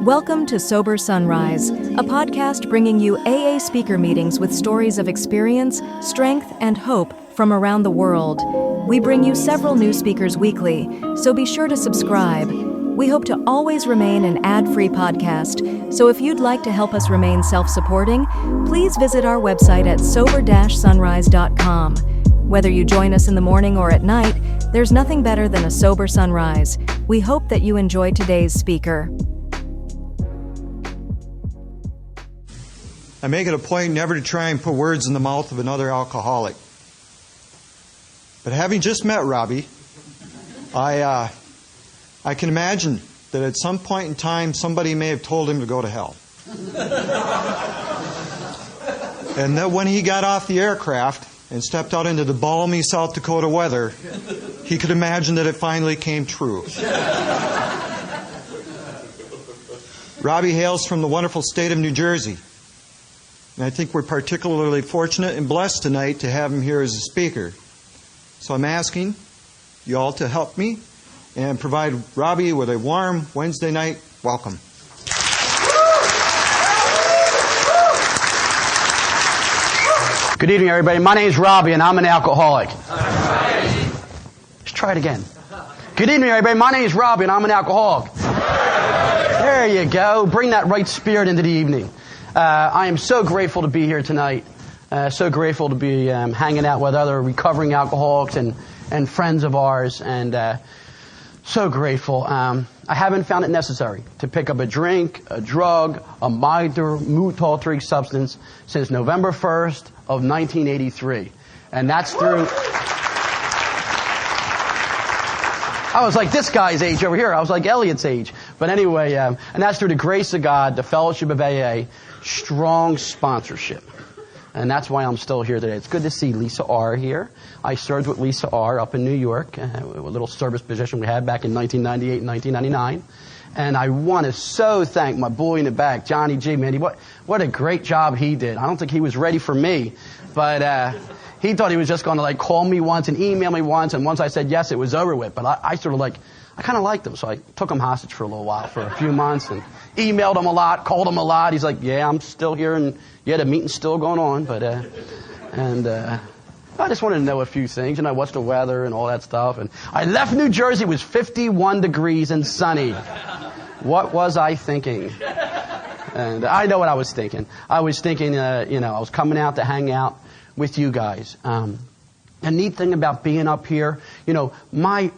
Welcome to Sober Sunrise, a podcast bringing you AA speaker meetings with stories of experience, strength, and hope from around the world. We bring you several new speakers weekly, so be sure to subscribe. We hope to always remain an ad-free podcast, so if you'd like to help us remain self-supporting, please visit our website at sober-sunrise.com. Whether you join us in the morning or at night, there's nothing better than a sober sunrise. We hope that you enjoy today's speaker. I make it a point never to try and put words in the mouth of another alcoholic. But having just met Robbie, I can imagine that at some point in time somebody may have told him to go to hell. And that when he got off the aircraft and stepped out into the balmy South Dakota weather, he could imagine that it finally came true. Robbie hails from the wonderful state of New Jersey. And I think we're particularly fortunate and blessed tonight to have him here as a speaker. So I'm asking you all to help me and provide Robbie with a warm Wednesday night welcome. Good evening, everybody. My name is Robbie, and I'm an alcoholic. Let's try it again. Good evening, everybody. My name is Robbie, and I'm an alcoholic. There you go. Bring that right spirit into the evening. I am so grateful to be here tonight. So grateful to be hanging out with other recovering alcoholics and friends of ours. And so grateful. I haven't found it necessary to pick up a drink, a drug, a minor mood-altering substance since November 1st of 1983. And that's through... I was like this guy's age over here. I was like Elliot's age. But anyway, and that's through the grace of God, the fellowship of AA, strong sponsorship. And that's why I'm still here today. It's good to see Lisa R. here. I served with Lisa R. up in New York, a little service position we had back in 1998 and 1999. And I want to so thank my boy in the back, Johnny G. Man, what a great job he did. I don't think he was ready for me, but he thought he was just going to call me once and email me once, and once I said yes, it was over with. But I sort of I kind of liked him, so I took him hostage for a little while, for a few months, and emailed him a lot, called him a lot. He's like, yeah, I'm still here, and yeah, the meeting's still going on, but I just wanted to know a few things, what's the weather and all that stuff. And I left New Jersey, it was 51 degrees and sunny. What was I thinking? And I know what I was thinking. I was thinking, I was coming out to hang out with you guys. The neat thing about being up here, my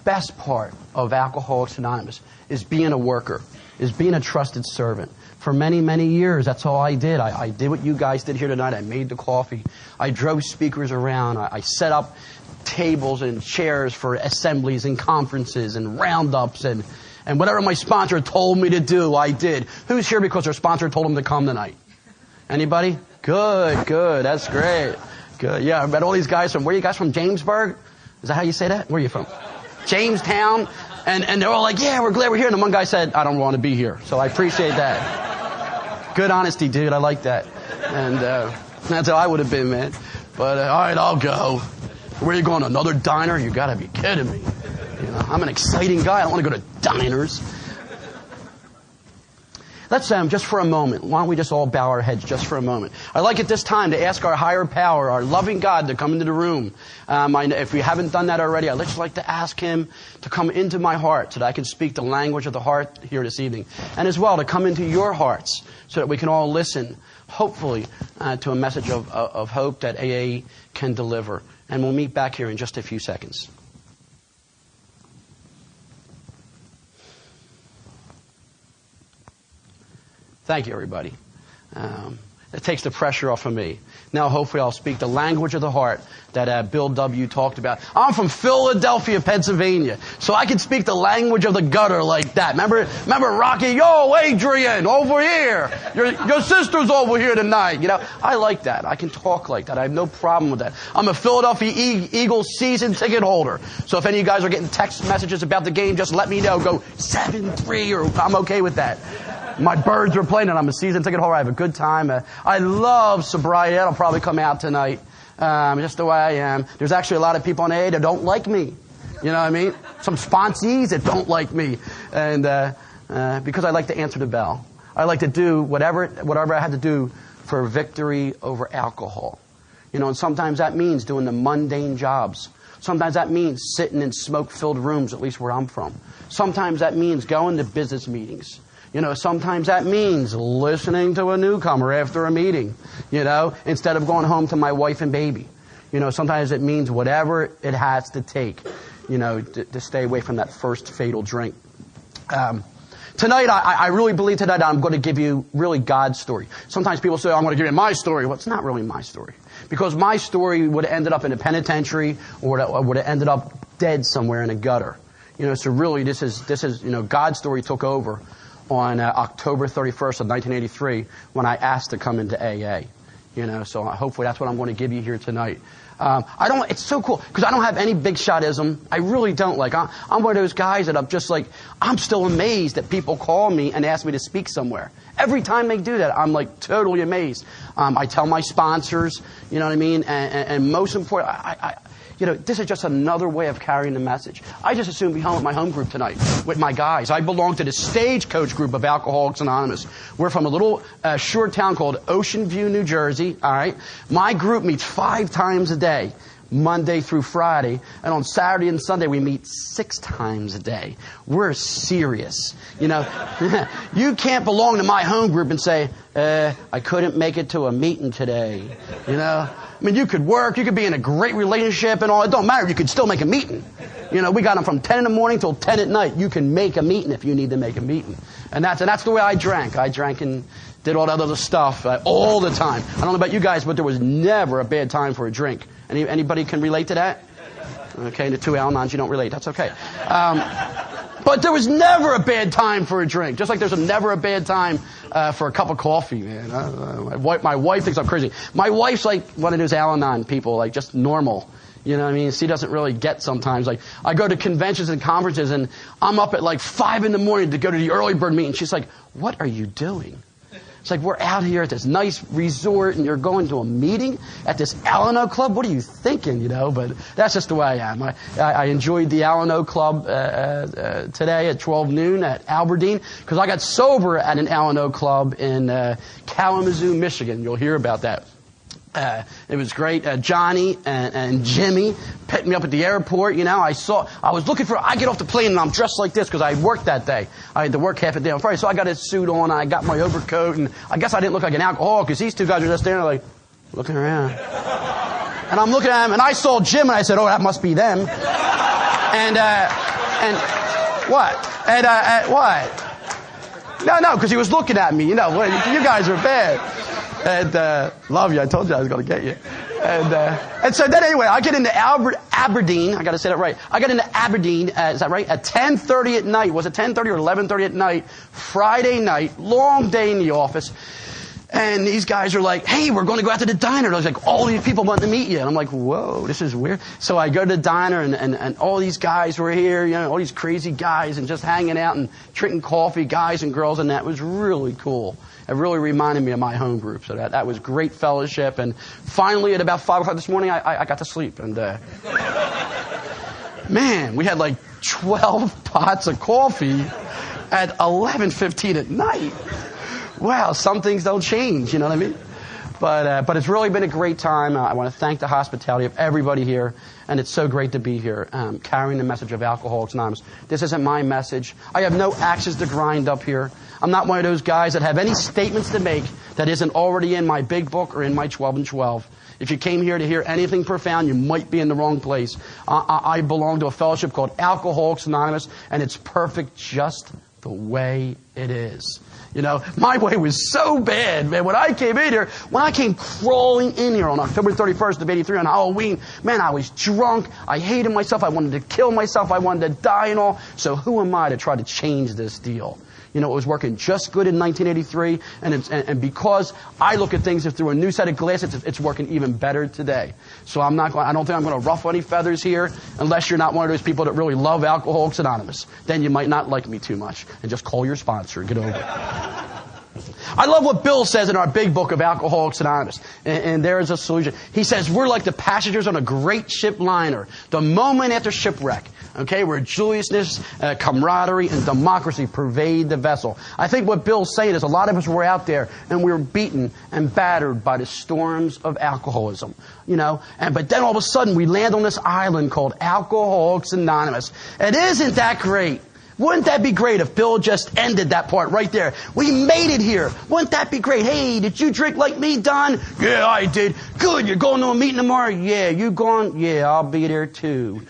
best part of Alcoholics Anonymous is being a worker, is being a trusted servant. For many, many years, that's all I did. I did what you guys did here tonight. I made the coffee. I drove speakers around. I set up tables and chairs for assemblies and conferences and roundups and whatever my sponsor told me to do, I did. Who's here because their sponsor told them to come tonight? Anybody? Good. That's great. Good. Yeah, I met all these guys where are you guys from? Jamesburg? Is that how you say that? Where are you from? Jamestown. And they're all like, yeah, we're glad we're here. And the one guy said, I don't want to be here. So I appreciate that. Good honesty, dude. I like that. And that's how I would have been, man. But all right, I'll go. Where are you going? Another diner? You got to be kidding me. I'm an exciting guy. I don't want to go to diners. Let's, just for a moment, why don't we just all bow our heads just for a moment. I'd like at this time to ask our higher power, our loving God, to come into the room. If we haven't done that already, I'd just like to ask Him to come into my heart so that I can speak the language of the heart here this evening. And as well, to come into your hearts so that we can all listen, hopefully, to a message of hope that AA can deliver. And we'll meet back here in just a few seconds. Thank you, everybody. It takes the pressure off of me. Now, hopefully, I'll speak the language of the heart that Bill W. talked about. I'm from Philadelphia, Pennsylvania, so I can speak the language of the gutter like that. Remember Rocky? Yo, Adrian, over here. Your sister's over here tonight. I like that. I can talk like that. I have no problem with that. I'm a Philadelphia Eagles season ticket holder. So if any of you guys are getting text messages about the game, just let me know. Go 7-3, or I'm okay with that. My birds are playing, and I'm a season ticket holder. I have a good time. I love sobriety. That'll probably come out tonight. Just the way I am. There's actually a lot of people on AA that don't like me. You know what I mean? Some sponsees that don't like me. And because I like to answer the bell. I like to do whatever I had to do for victory over alcohol. You know, and sometimes that means doing the mundane jobs. Sometimes that means sitting in smoke-filled rooms, at least where I'm from. Sometimes that means going to business meetings. You know, sometimes that means listening to a newcomer after a meeting, you know, instead of going home to my wife and baby. You know, sometimes it means whatever it has to take, you know, to stay away from that first fatal drink. Tonight, I really believe tonight I'm going to give you really God's story. Sometimes people say, I'm going to give you my story. Well, it's not really my story. Because my story would have ended up in a penitentiary or would have ended up dead somewhere in a gutter. You know, so really this is, you know, God's story took over on October 31st of 1983 when I asked to come into AA. You know, so hopefully that's what I'm going to give you here tonight. It's so cool because I don't have any big shotism. I really don't. Like, I'm one of those guys that I'm still amazed that people call me and ask me to speak somewhere. Every time they do that, I'm like totally amazed. I tell my sponsors, you know what I mean? And most important, you know, this is just another way of carrying the message. I just assume be home at my home group tonight with my guys. I belong to the Stagecoach group of Alcoholics Anonymous. We're from a little short town called Ocean View, New Jersey. All right. My group meets 5 times a day, Monday through Friday. And on Saturday and Sunday, we meet 6 times a day. We're serious. You know, you can't belong to my home group and say, I couldn't make it to a meeting today. You know, I mean, you could work, you could be in a great relationship and all. It don't matter. You could still make a meeting. You know, we got them from 10 in the morning till 10 at night. You can make a meeting if you need to make a meeting. And that's the way I drank. I drank and did all that other stuff all the time. I don't know about you guys, but there was never a bad time for a drink. Anybody can relate to that? Okay, the 2 Al-Anons, you don't relate. That's okay. But there was never a bad time for a drink. Just like there's never a bad time for a cup of coffee, man. My wife thinks I'm crazy. My wife's like one of those Al-Anon people, like just normal. You know what I mean? She doesn't really get sometimes. Like, I go to conventions and conferences, and I'm up at like 5 in the morning to go to the early bird meeting. She's like, what are you doing? It's like, we're out here at this nice resort, and you're going to a meeting at this Al-Anon club? What are you thinking, you know? But that's just the way I am. I enjoyed the Al-Anon club today at 12 noon at Aberdeen, because I got sober at an Al-Anon club in Kalamazoo, Michigan. You'll hear about that. It was great. Johnny and Jimmy picked me up at the airport. You know, I get off the plane and I'm dressed like this because I worked that day. I had to work half a day on Friday. So I got a suit on, I got my overcoat, and I guess I didn't look like an alcoholic because these 2 guys were just standing there like, looking around. And I'm looking at them, and I saw Jim, and I said, oh, that must be them. And what? What? No, because he was looking at me. You know, you guys are bad. And love you. I told you I was going to get you. And so then anyway, I get into Aberdeen. I got to say that right. I got into Aberdeen. Is that right? At 10:30 at night. Was it 10:30 or 11:30 at night? Friday night. Long day in the office. And these guys are like, hey, we're going to go out to the diner. And I was like, all these people want to meet you. And I'm like, whoa, this is weird. So I go to the diner, and all these guys were here, you know, all these crazy guys, and just hanging out and drinking coffee, guys and girls, and that was really cool. It really reminded me of my home group. So that was great fellowship. And finally, at about 5 o'clock this morning, I got to sleep. And man, we had like 12 pots of coffee at 11:15 at night. Wow, some things don't change, you know what I mean? But it's really been a great time. I want to thank the hospitality of everybody here, and it's so great to be here, carrying the message of Alcoholics Anonymous. This isn't my message. I have no axes to grind up here. I'm not one of those guys that have any statements to make that isn't already in my big book or in my 12 and 12. If you came here to hear anything profound, you might be in the wrong place. I belong to a fellowship called Alcoholics Anonymous, and it's perfect just the way it is. You know, my way was so bad, man. When I came crawling in here on October 31st of 83 on Halloween, man, I was drunk. I hated myself. I wanted to kill myself. I wanted to die and all. So who am I to try to change this deal? You know, it was working just good in 1983, and because I look at things through a new set of glasses, it's working even better today. So I don't think I'm going to ruffle any feathers here, unless you're not one of those people that really love Alcoholics Anonymous. Then you might not like me too much, and just call your sponsor. Get over it. I love what Bill says in our big book of Alcoholics Anonymous, and there is a solution. He says, we're like the passengers on a great ship liner. The moment after shipwreck, Okay, where joyousness, camaraderie, and democracy pervade the vessel. I think what Bill's saying is a lot of us were out there and we were beaten and battered by the storms of alcoholism. But then all of a sudden we land on this island called Alcoholics Anonymous. And isn't that great? Wouldn't that be great if Bill just ended that part right there? We made it here. Wouldn't that be great? Hey, did you drink like me, Don? Yeah, I did. Good, you're going to a meeting tomorrow? Yeah, you going? Yeah, I'll be there too.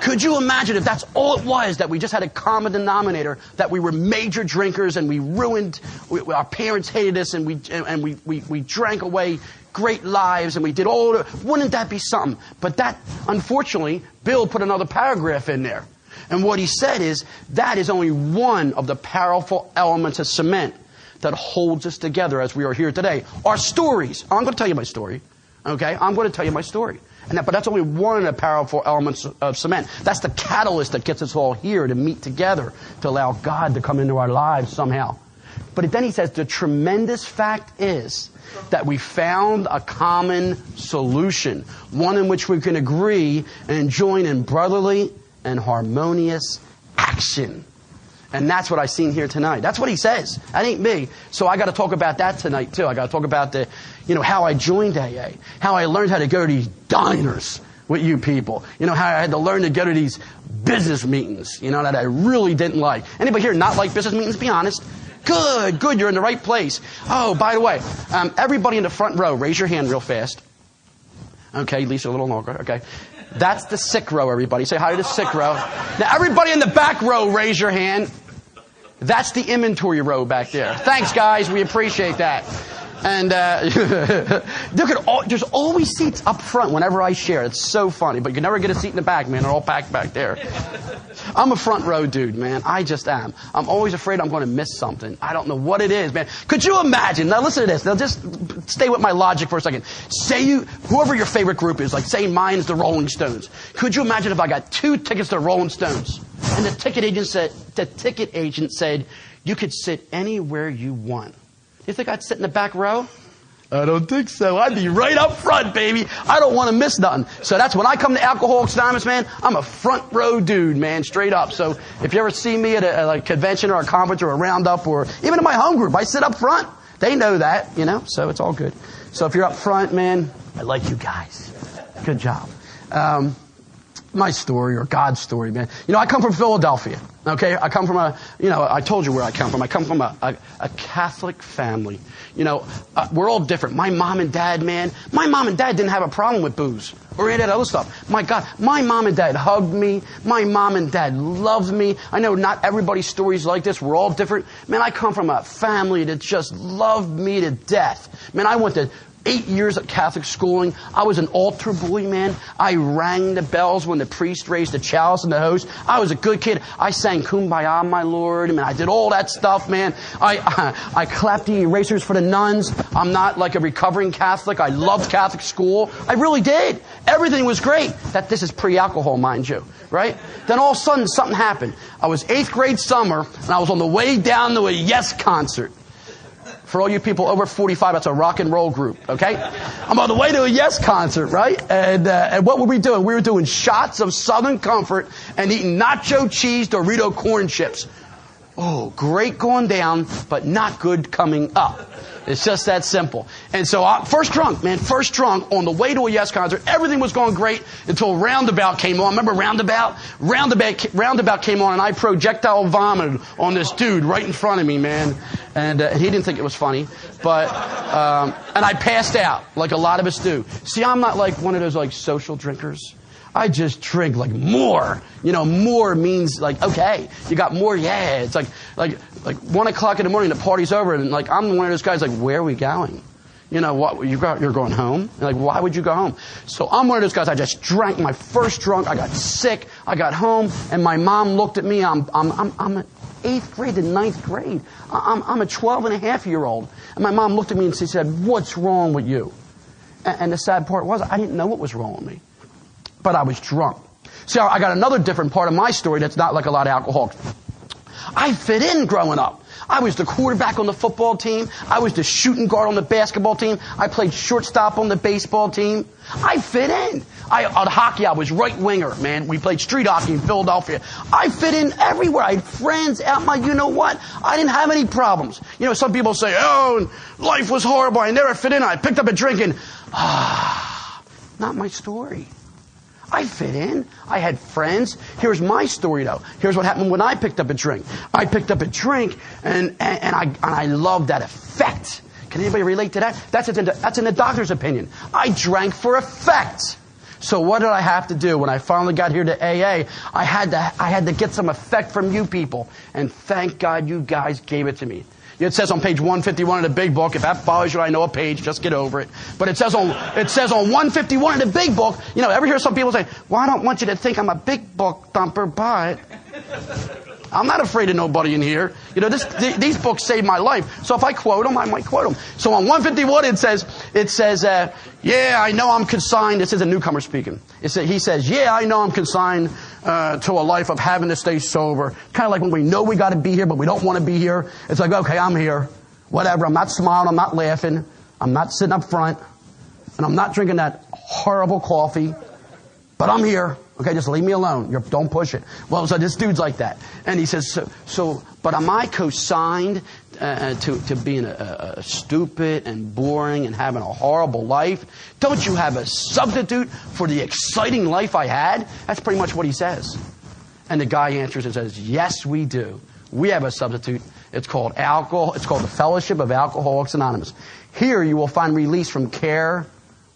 Could you imagine if that's all it was, that we just had a common denominator, that we were major drinkers and we ruined, our parents hated us and we drank away great lives and we did all the, wouldn't that be something? But that, unfortunately, Bill put another paragraph in there. And what he said is, that is only one of the powerful elements of cement that holds us together as we are here today. Our stories. I'm going to tell you my story. Okay? I'm going to tell you my story. But that's only one of the powerful elements of cement. That's the catalyst that gets us all here to meet together, to allow God to come into our lives somehow. But then he says, the tremendous fact is that we found a common solution, one in which we can agree and join in brotherly and harmonious action. And that's what I've seen here tonight. That's what he says. That ain't me. So I got to talk about that tonight too. I got to talk about how I joined AA, how I learned how to go to these diners with you people. How I had to learn to go to these business meetings, that I really didn't like. Anybody here not like business meetings? Be honest. Good, you're in the right place. Oh, by the way, everybody in the front row, raise your hand real fast. Okay, Lisa, a little longer. Okay. That's the sick row, everybody. Say hi to the sick row. Now, everybody in the back row, raise your hand. That's the inventory row back there. Thanks, guys. We appreciate that. And there's always seats up front whenever I share. It's so funny. But you can never get a seat in the back, man. They're all packed back there. I'm a front row dude, man. I just am. I'm always afraid I'm going to miss something. I don't know what it is, man. Could you imagine? Now listen to this. Now just stay with my logic for a second. Say whoever your favorite group is, like say mine's the Rolling Stones. Could you imagine if I got 2 tickets to the Rolling Stones and the ticket agent said you could sit anywhere you want? You think I'd sit in the back row? I don't think so. I'd be right up front, baby. I don't want to miss nothing. So that's when I come to Alcoholics Anonymous, man, I'm a front row dude, man, straight up. So if you ever see me at a convention or a conference or a roundup or even in my home group, I sit up front. They know that, so it's all good. So if you're up front, man, I like you guys. Good job. My story, or God's story, man. I come from Philadelphia. Okay, I come from I told you where I come from. I come from a Catholic family. We're all different. My mom and dad, man, my mom and dad didn't have a problem with booze or any of that other stuff. My God, my mom and dad hugged me. My mom and dad loved me. I know not everybody's story's like this. We're all different. Man, I come from a family that just loved me to death. Man, I went to 8 years of Catholic schooling. I was an altar boy, man. I rang the bells when the priest raised the chalice and the host. I was a good kid. I sang Kumbaya, my Lord. I did all that stuff, man. I clapped the erasers for the nuns. I'm not like a recovering Catholic. I loved Catholic school. I really did. Everything was great. This is pre-alcohol, mind you, right? Then all of a sudden, something happened. I was 8th grade summer, and I was on the way down to a Yes concert. For all you people over 45, that's a rock and roll group, okay? I'm on the way to a Yes concert, right? And what were we doing? We were doing shots of Southern Comfort and eating nacho cheese Dorito corn chips. Oh, great going down, but not good coming up. It's just that simple. And so first drunk on the way to a Yes concert. Everything was going great until Roundabout came on. Remember Roundabout? Roundabout came on and I projectile vomited on this dude right in front of me, man. And he didn't think it was funny. But and I passed out like a lot of us do. See, I'm not like one of those like social drinkers. I just drink like more. More means like, okay, you got more, yeah. It's like 1 o'clock in the morning, the party's over, and like I'm one of those guys like, where are we going? What, you're going home? And like, why would you go home? So I'm one of those guys, I just drank my first drunk, I got sick, I got home, and my mom looked at me, I'm 8th grade to 9th grade. I'm a 12-and-a-half-year-old. And my mom looked at me and she said, what's wrong with you? And the sad part was, I didn't know what was wrong with me. But I was drunk. See, I got another different part of my story that's not like a lot of alcoholics. I fit in growing up. I was the quarterback on the football team. I was the shooting guard on the basketball team. I played shortstop on the baseball team. I fit in. On hockey, I was right winger, man. We played street hockey in Philadelphia. I fit in everywhere. I had friends out my you-know-what. I didn't have any problems. You know, some people say, oh, life was horrible. I never fit in. I picked up a drink and, not my story. I fit in. I had friends. Here's my story, though. Here's what happened when I picked up a drink. I picked up a drink, and I loved that effect. Can anybody relate to that? That's in the doctor's opinion. I drank for effect. So what did I have to do when I finally got here to AA? I had to get some effect from you people, and thank God you guys gave it to me. It says on page 151 of the big book. If that bothers you, I know a page. Just get over it. But it says on 151 of the big book. You know, ever hear some people say, "Well, I don't want you to think I'm a big book thumper, but I'm not afraid of nobody in here." You know, these books saved my life. So if I quote them, I might quote them. So on 151, it says, "Yeah, I know I'm consigned." This is a newcomer speaking. He says, "Yeah, I know I'm consigned to a life of having to stay sober." Kind of like when we know we got to be here, but we don't want to be here. It's like, okay, I'm here. Whatever. I'm not smiling. I'm not laughing. I'm not sitting up front. And I'm not drinking that horrible coffee. But I'm here. Okay, just leave me alone. Don't push it. Well, so this dude's like that. And he says, but am I consigned to being a stupid and boring and having a horrible life? Don't you have a substitute for the exciting life I had? That's pretty much what he says. And the guy answers and says, yes, we do. We have a substitute. It's called alcohol. It's called the Fellowship of Alcoholics Anonymous. Here you will find release from care,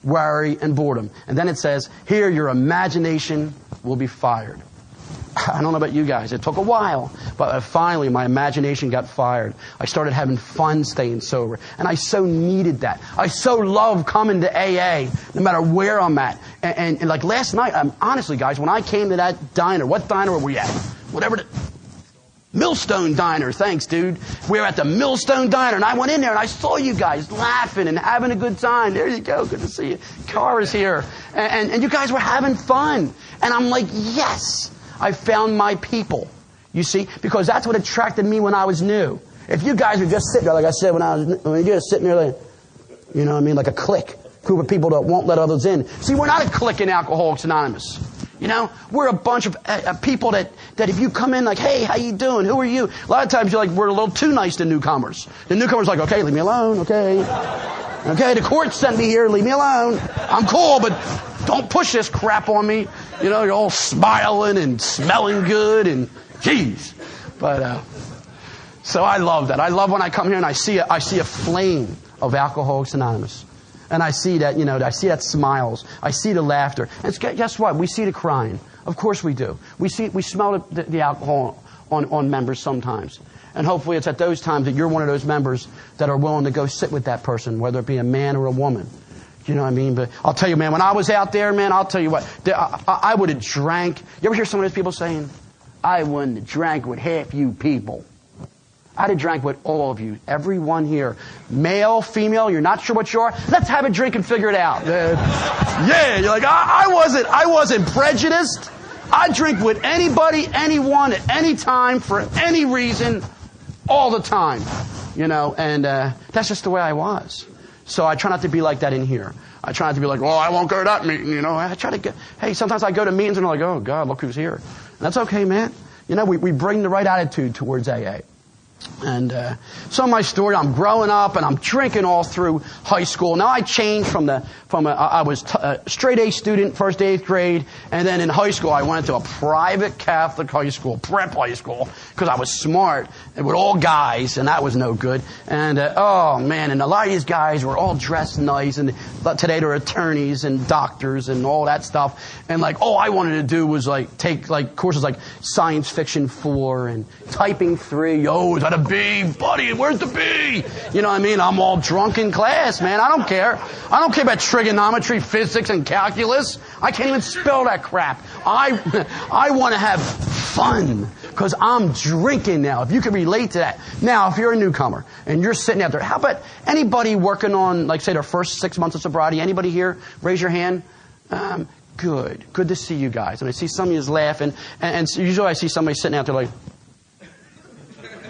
worry, and boredom. And then it says, here your imagination will be fired. I don't know about you guys. It took a while, but finally my imagination got fired. I started having fun staying sober, and I so needed that. I so love coming to AA, no matter where I'm at. And like last night, honestly, guys, when I came to that diner, what diner were we at? Whatever Millstone Diner. Thanks, dude. We were at the Millstone Diner, and I went in there, and I saw you guys laughing and having a good time. There you go. Good to see you. Car is here. And you guys were having fun. And I'm like, yes, I found my people. You see? Because that's what attracted me when I was new. If you guys were just sitting there, like I said, when you're just sitting there, like, you know what I mean, like a clique. Group of people that won't let others in. See, we're not a clique in Alcoholics Anonymous. You know, we're a bunch of people that if you come in like, hey, how you doing? Who are you? A lot of times you're like, we're a little too nice to newcomers. The newcomer's like, okay, leave me alone, okay. Okay, the court sent me here, leave me alone. I'm cool, but don't push this crap on me. You know, you're all smiling and smelling good and geez. But, so I love that. I love when I come here and I see a flame of Alcoholics Anonymous. And I see that, I see that smiles. I see the laughter. And guess what? We see the crying. Of course we do. We smell the alcohol on members sometimes. And hopefully it's at those times that you're one of those members that are willing to go sit with that person, whether it be a man or a woman. You know what I mean? But I'll tell you, man, when I was out there, man, I'll tell you what, I would have drank. You ever hear some of those people saying, I wouldn't have drank with half you people. I'd have drank with all of you, everyone here. Male, female, you're not sure what you are? Let's have a drink and figure it out. Yeah, you're like, I wasn't prejudiced. I drink with anybody, anyone, at any time, for any reason, all the time. And that's just the way I was. So I try not to be like that in here. I try not to be like, I won't go to that meeting, I try to sometimes I go to meetings and I'm like, oh, God, look who's here. And that's okay, man. We bring the right attitude towards AA. And so my story, I'm growing up and I'm drinking all through high school. Now I changed I was a straight A student, first to 8th grade, and then in high school I went to a private Catholic high school, prep high school, because I was smart and with all guys, and that was no good. And oh man, and a lot of these guys were all dressed nice, and today they're attorneys and doctors and all that stuff. And like all I wanted to do was take courses like Science Fiction 4 and Typing 3. Yo, is that a B? Buddy, where's the B? You know what I mean? I'm all drunk in class, man. I don't care. I don't care about trigonometry, physics, and calculus. I can't even spell that crap. I want to have fun because I'm drinking now. If you can relate to that. Now, if you're a newcomer and you're sitting out there, how about anybody working on, say, their first 6 months of sobriety? Anybody here? Raise your hand. Good. Good to see you guys. And I see some of you laughing. And usually I see somebody sitting out there like,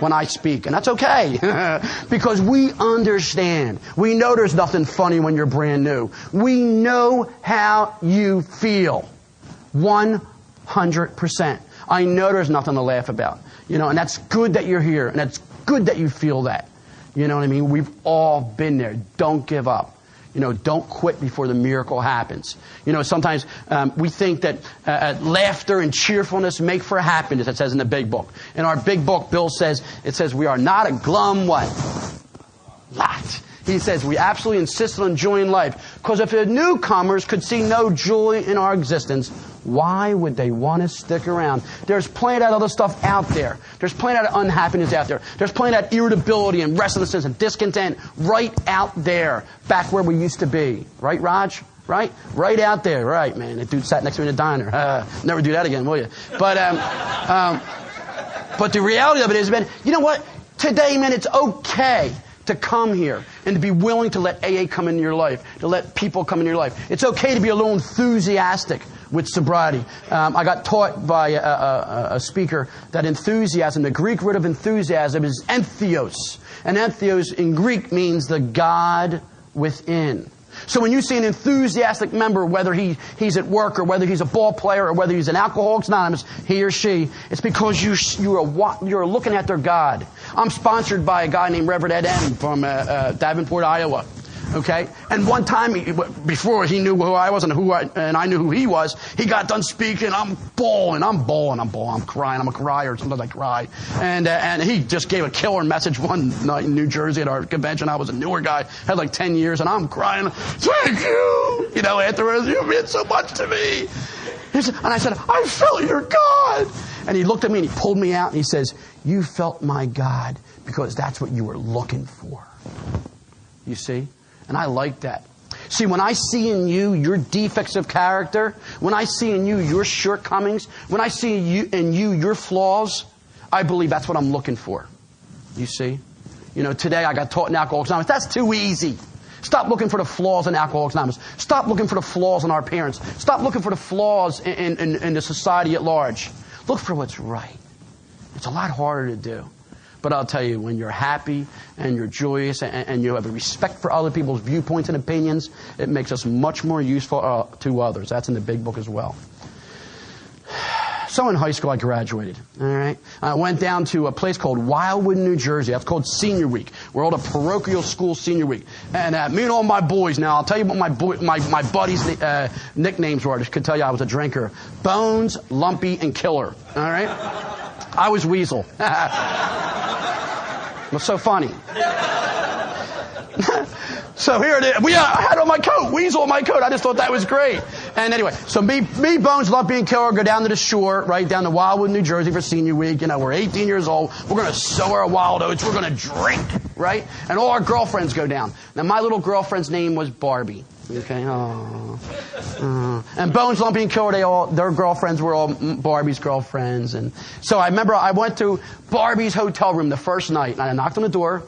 when I speak. And that's okay. Because we understand. We know there's nothing funny when you're brand new. We know how you feel. 100%. I know there's nothing to laugh about. And that's good that you're here. And that's good that you feel that. You know what I mean? We've all been there. Don't give up. Don't quit before the miracle happens. Sometimes we think that laughter and cheerfulness make for happiness, it says in the big book. In our big book, Bill says, we are not a glum what? Lot. He says, we absolutely insist on enjoying life. Because if the newcomers could see no joy in our existence, why would they want to stick around? There's plenty of other stuff out there. There's plenty of unhappiness out there. There's plenty of irritability and restlessness and discontent right out there, back where we used to be. Right, Raj? Right? Right out there. Right, man. That dude sat next to me in the diner. Never do that again, will you? But the reality of it is, man, you know what? Today, man, it's okay to come here and to be willing to let AA come into your life, to let people come into your life. It's okay to be a little enthusiastic with sobriety. I got taught by a speaker that enthusiasm, the Greek root of enthusiasm is entheos. And entheos in Greek means the God within. So when you see an enthusiastic member, whether he's at work or whether he's a ball player or whether he's an Alcoholics Anonymous, he or she, it's because you're looking at their God. I'm sponsored by a guy named Reverend Ed M. from Davenport, Iowa. Okay? And one time, before he knew who I was and I knew who he was, he got done speaking. I'm bawling. I'm crying. I'm a crier. Sometimes I cry. And he just gave a killer message one night in New Jersey at our convention. I was a newer guy, had like 10 years, and I'm crying. Thank you. Afterwards, you meant so much to me. And I said, I felt your God. And he looked at me and he pulled me out and he says, you felt my God because that's what you were looking for. You see? And I like that. See, when I see in you your defects of character, when I see in you your shortcomings, when I see in you your flaws, I believe that's what I'm looking for. You see? Today I got taught in Alcoholics Anonymous. That's too easy. Stop looking for the flaws in Alcoholics Anonymous. Stop looking for the flaws in our parents. Stop looking for the flaws in the society at large. Look for what's right. It's a lot harder to do. But I'll tell you, when you're happy and you're joyous and you have a respect for other people's viewpoints and opinions, it makes us much more useful to others. That's in the big book as well. So in high school, I graduated. All right, I went down to a place called Wildwood, New Jersey. That's called Senior Week. We're all a parochial school Senior Week, and me and all my boys. Now I'll tell you what my buddies' nicknames were. I just could tell you I was a drinker: Bones, Lumpy, and Killer. All right, I was Weasel. What's so funny? So here it is. I had on my coat, Weasel on my coat. I just thought that was great. And anyway, so me, Bones, Lumpy, and Killer go down to the shore, right down to Wildwood, New Jersey for Senior Week. We're 18 years old. We're going to sow our wild oats. We're going to drink, right? And all our girlfriends go down. Now, my little girlfriend's name was Barbie. Okay. And Bones, Lumpy, and Killer, their girlfriends were all Barbie's girlfriends. And so I remember I went to Barbie's hotel room the first night, and I knocked on the door.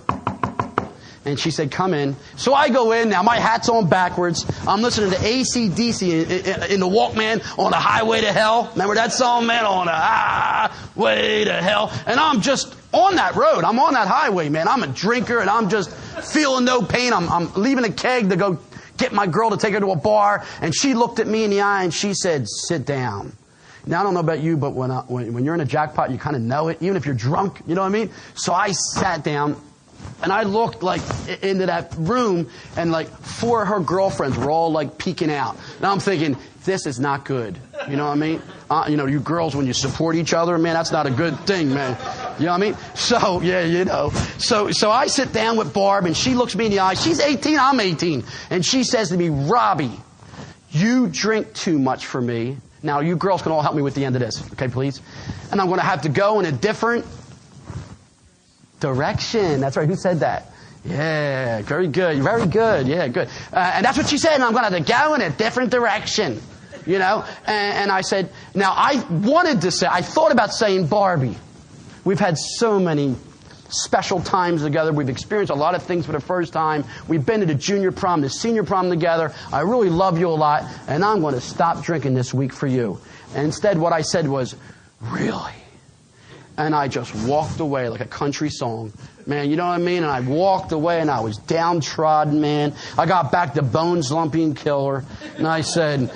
And she said, come in. So I go in. Now, my hat's on backwards. I'm listening to AC/DC in the Walkman on the highway to hell. Remember that song, man? On the highway to hell. And I'm just on that road. I'm on that highway, man. I'm a drinker, and I'm just feeling no pain. I'm leaving a keg to go get my girl to take her to a bar. And she looked at me in the eye, and she said, sit down. Now, I don't know about you, but when you're in a jackpot, you kind of know it, even if you're drunk. You know what I mean? So I sat down. And I looked into that room, and 4 of her girlfriends were all peeking out. Now I'm thinking, this is not good. You know what I mean? You girls, when you support each other, man, that's not a good thing, man. You know what I mean? So, yeah, So I sit down with Barb, and she looks me in the eye. She's 18, I'm 18. And she says to me, Robbie, you drink too much for me. Now, you girls can all help me with the end of this, okay, please? And I'm going to have to go in a different direction. That's right. Who said that? Yeah, very good. You're very good. Yeah, good. And that's what she said. And I'm going to have to go in a different direction. And I said, now I thought about saying Barbie. We've had so many special times together. We've experienced a lot of things for the first time. We've been to the junior prom, the senior prom together. I really love you a lot. And I'm going to stop drinking this week for you. And instead what I said was, really? And I just walked away like a country song. Man, you know what I mean? And I walked away and I was downtrodden, man. I got back to Bones Lumpy and Killer. And I said,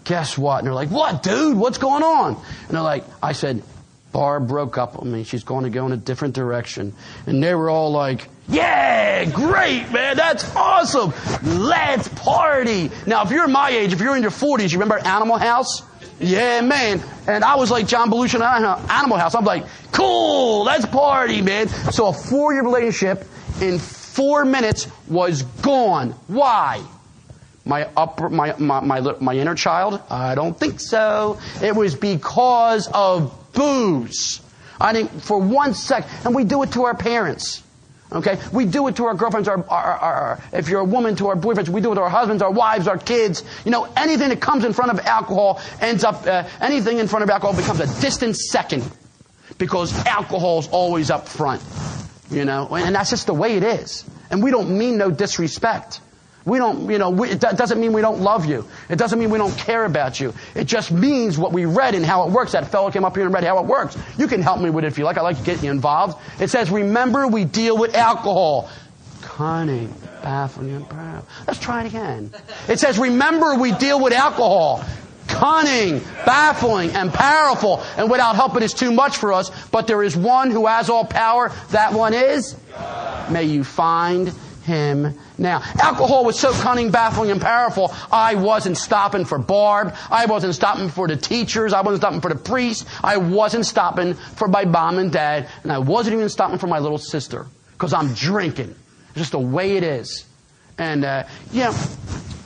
guess what? And they're like, what, dude? What's going on? And they're like, I said, Barb broke up with me. She's going to go in a different direction. And they were all like, yeah, great, man. That's awesome. Let's party. Now, if you're my age, if you're in your 40s, you remember Animal House? Yeah, man. And I was like John Belushi in Animal House. I'm like, cool, let's party, man. So a 4-year relationship in 4 minutes was gone. Why? My inner child? I don't think so. It was because of booze. I think for 1 sec, and we do it to our parents. Okay, we do it to our girlfriends, if you're a woman, to our boyfriends. We do it to our husbands, our wives, our kids. You know, anything that comes in front of alcohol anything in front of alcohol becomes a distant second, because alcohol's always up front. You know, and that's just the way it is. And we don't mean no disrespect. We don't, it doesn't mean we don't love you. It doesn't mean we don't care about you. It just means what we read and how it works. That fellow came up here and read how it works. You can help me with it if you like. I like getting you involved. It says, remember, we deal with alcohol. Cunning, baffling, and proud. Let's try it again. It says, remember, we deal with alcohol. Cunning, baffling, and powerful. And without help, it is too much for us. But there is one who has all power. That one is? May you find him now. Alcohol was so cunning, baffling, and powerful, I wasn't stopping for Barb. I wasn't stopping for the teachers. I wasn't stopping for the priest. I wasn't stopping for my mom and dad. And I wasn't even stopping for my little sister, because I'm drinking. It's just the way it is. And,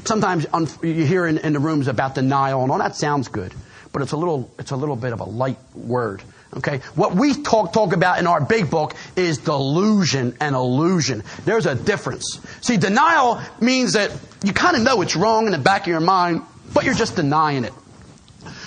sometimes you hear in the rooms about denial, and all that sounds good, but it's a little bit of a light word. Okay, what we talk about in our big book is delusion and illusion. There's a difference. See, denial means that you kind of know it's wrong in the back of your mind, but you're just denying it.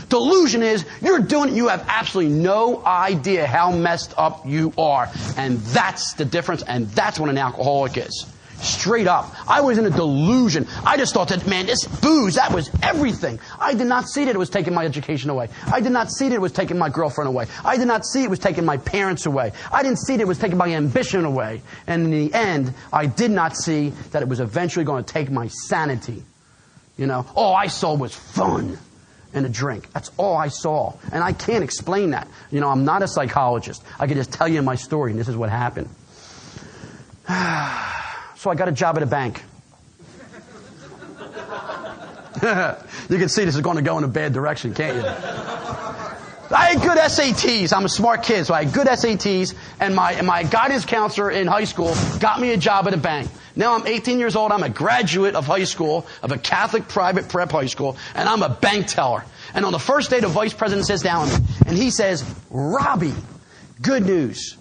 Delusion is you're doing it, you have absolutely no idea how messed up you are. And that's the difference, and that's what an alcoholic is. Straight up. I was in a delusion. I just thought that, man, this booze, that was everything. I did not see that it was taking my education away. I did not see that it was taking my girlfriend away. I did not see it was taking my parents away. I didn't see that it was taking my ambition away. And in the end, I did not see that it was eventually going to take my sanity. You know, all I saw was fun and a drink. That's all I saw. And I can't explain that. You know, I'm not a psychologist. I can just tell you my story, and this is what happened. So I got a job at a bank. You can see this is going to go in a bad direction, can't you? I had good SATs. I'm a smart kid, so I had good SATs, and my guidance counselor in high school got me a job at a bank. Now I'm 18 years old. I'm a graduate of high school, of a Catholic private prep high school, and I'm a bank teller. And on the first day, the vice president sits down with me, and he says, Robbie, good news.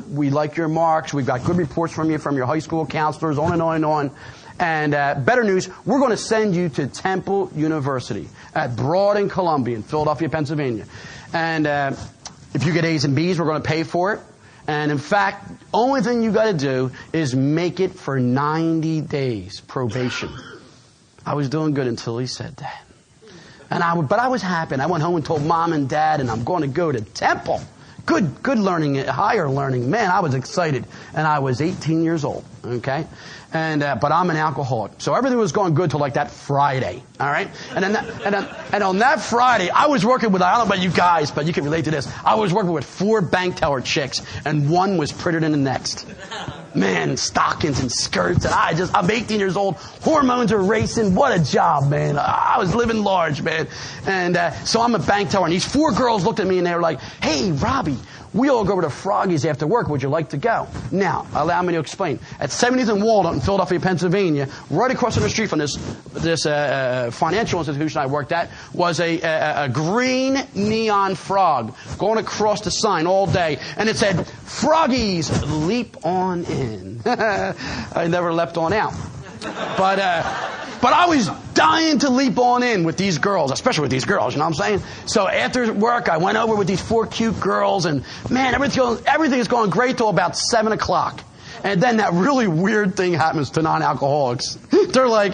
We like your marks. We've got good reports from you, from your high school counselors, on and on and on. And better news, we're going to send you to Temple University at Broad and Columbia in Philadelphia, Pennsylvania. And if you get A's and B's, we're going to pay for it. And in fact, only thing you got to do is make it for 90 days probation. I was doing good until he said that. But I was happy. And I went home and told mom and dad, and I'm going to go to Temple. Good learning, higher learning. Man, I was excited. And I was 18 years old, okay? But I'm an alcoholic. So everything was going good till like that Friday, all right? And on that Friday, I was working with, I don't know about you guys, but you can relate to this. I was working with 4 bank teller chicks, and one was prettier than the next. Man, stockings and skirts, and I'm 18 years old. Hormones are racing. What a job, man. I was living large, man. And so I'm a bank teller, and these 4 girls looked at me, and they were like, hey, Robbie, we all go over to Froggy's after work. Would you like to go? Now, allow me to explain. At 70th and Walnut in Philadelphia, Pennsylvania, right across the street from this financial institution I worked at, was a green neon frog going across the sign all day. And it said, Froggy's, leap on in. I never leapt on out. But I was dying to leap on in with these girls, especially with these girls, you know what I'm saying? So after work, I went over with these 4 cute girls, and man, everything is going great till about 7 o'clock. And then that really weird thing happens to non-alcoholics. They're like,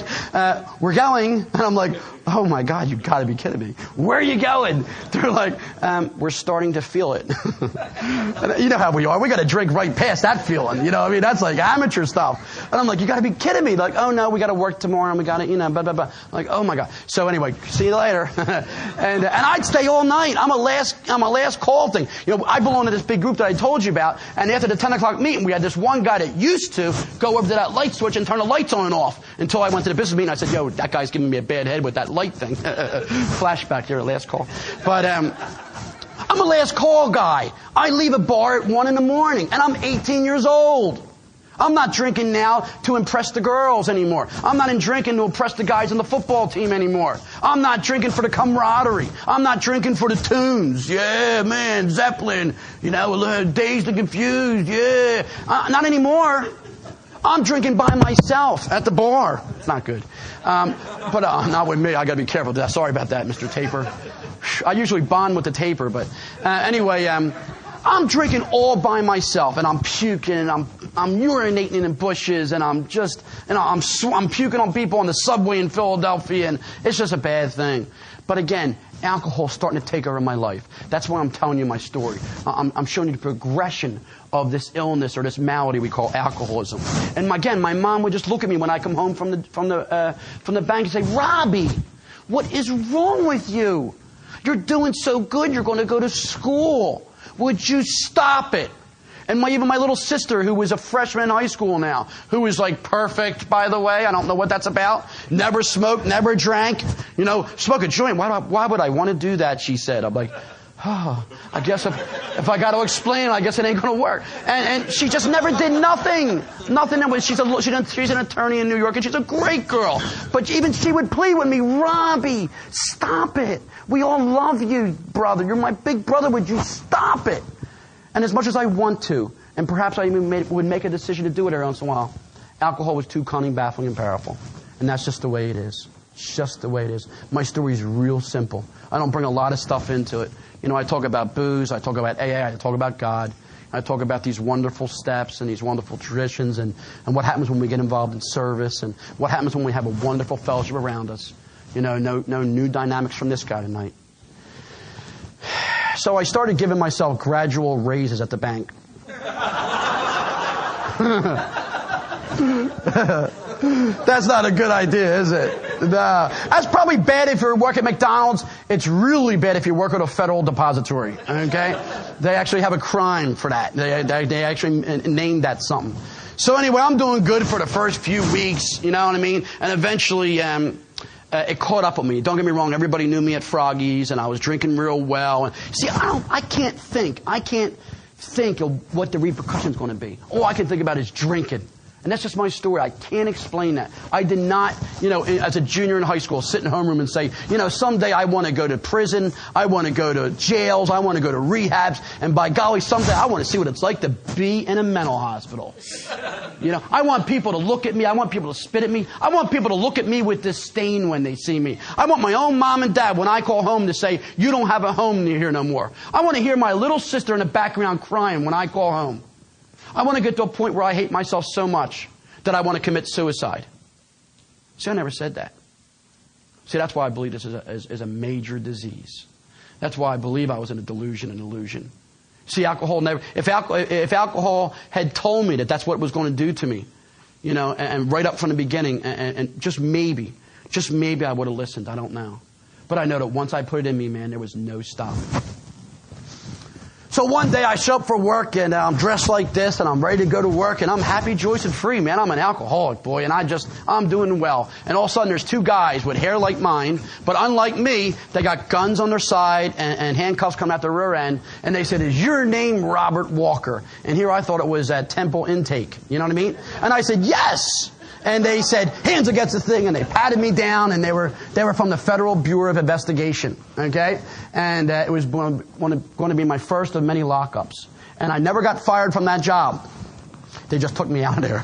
we're going. And I'm like, Oh my God, you've got to be kidding me. Where are you going? They're like, we're starting to feel it. You know how we are. We got to drink right past that feeling. You know, I mean, that's like amateur stuff. And I'm like, you got to be kidding me. Like, oh no, we got to work tomorrow and we got to, blah, blah, blah. I'm like, oh my God. So anyway, see you later. and I'd stay all night. I'm a last call thing. I belong to this big group that I told you about. And after the 10 o'clock meeting, we had this one guy that used to go over to that light switch and turn the lights on and off until I went to the business meeting. I said, yo, that guy's giving me a bad head with that light thing. Flashback here, last call. But I'm a last call guy. I leave a bar at 1 in the morning, and I'm 18 years old. I'm not drinking now to impress the girls anymore. I'm not drinking to impress the guys on the football team anymore. I'm not drinking for the camaraderie. I'm not drinking for the tunes. Yeah, man, Zeppelin. Dazed and Confused. Yeah. Not anymore. I'm drinking by myself at the bar. It's not good. But not with me. I got to be careful. Sorry about that, Mr. Taper. I usually bond with the taper, but anyway, I'm drinking all by myself, and I'm puking, and I'm urinating in bushes, and I'm just, I'm puking on people on the subway in Philadelphia, and it's just a bad thing. But again, alcohol's starting to take over my life. That's why I'm telling you my story. I'm showing you the progression of this illness or this malady we call alcoholism. And again, my mom would just look at me when I come home from the bank and say, Robbie, what is wrong with you? You're doing so good. You're going to go to school. Would you stop it? And even my little sister, who was a freshman in high school now, who is like perfect, by the way. I don't know what that's about. Never smoked, never drank. Smoke a joint. Why would I want to do that, she said. I'm like, oh, I guess if I got to explain, I guess it ain't going to work. And she just never did nothing. Nothing. She's an attorney in New York, and she's a great girl. But even she would plead with me, Robbie, stop it. We all love you, brother. You're my big brother. Would you stop it? And as much as I want to, and perhaps I even would make a decision to do it every once in a while, alcohol was too cunning, baffling, and powerful. And that's just the way it is. It's just the way it is. My story is real simple. I don't bring a lot of stuff into it. I talk about booze, I talk about AA, I talk about God, I talk about these wonderful steps and these wonderful traditions and what happens when we get involved in service and what happens when we have a wonderful fellowship around us. No new dynamics from this guy tonight. So I started giving myself gradual raises at the bank. That's not a good idea, is it? No. That's probably bad if you work at McDonald's. It's really bad if you work at a federal depository. Okay? They actually have a crime for that. They actually named that something. So anyway, I'm doing good for the first few weeks, you know what I mean? And eventually, it caught up with me. Don't get me wrong. Everybody knew me at Froggy's, and I was drinking real well. And see, I can't think of what the repercussion's going to be. All I can think about is drinking. And that's just my story. I can't explain that. I did not, as a junior in high school, sit in a homeroom and say, someday I want to go to prison. I want to go to jails. I want to go to rehabs. And by golly, someday I want to see what it's like to be in a mental hospital. I want people to look at me. I want people to spit at me. I want people to look at me with disdain when they see me. I want my own mom and dad, when I call home, to say, you don't have a home near here no more. I want to hear my little sister in the background crying when I call home. I want to get to a point where I hate myself so much that I want to commit suicide. See, I never said that. See, that's why I believe this is a major disease. That's why I believe I was in a delusion, an illusion. See, alcohol never. If alcohol had told me that that's what it was going to do to me, and right up from the beginning, and just maybe I would have listened. I don't know, but I know that once I put it in me, man, there was no stopping. So one day I show up for work and I'm dressed like this and I'm ready to go to work and I'm happy, joyous, and free, man. I'm an alcoholic, boy, and I'm doing well. And all of a sudden there's two guys with hair like mine, but unlike me, they got guns on their side and handcuffs coming out their rear end. And they said, is your name Robert Walker? And here I thought it was at Temple Intake. You know what I mean? And I said, yes. And they said, hands against the thing, and they patted me down, and they were from the Federal Bureau of Investigation, okay? And it was going to be my first of many lockups. And I never got fired from that job. They just took me out of there.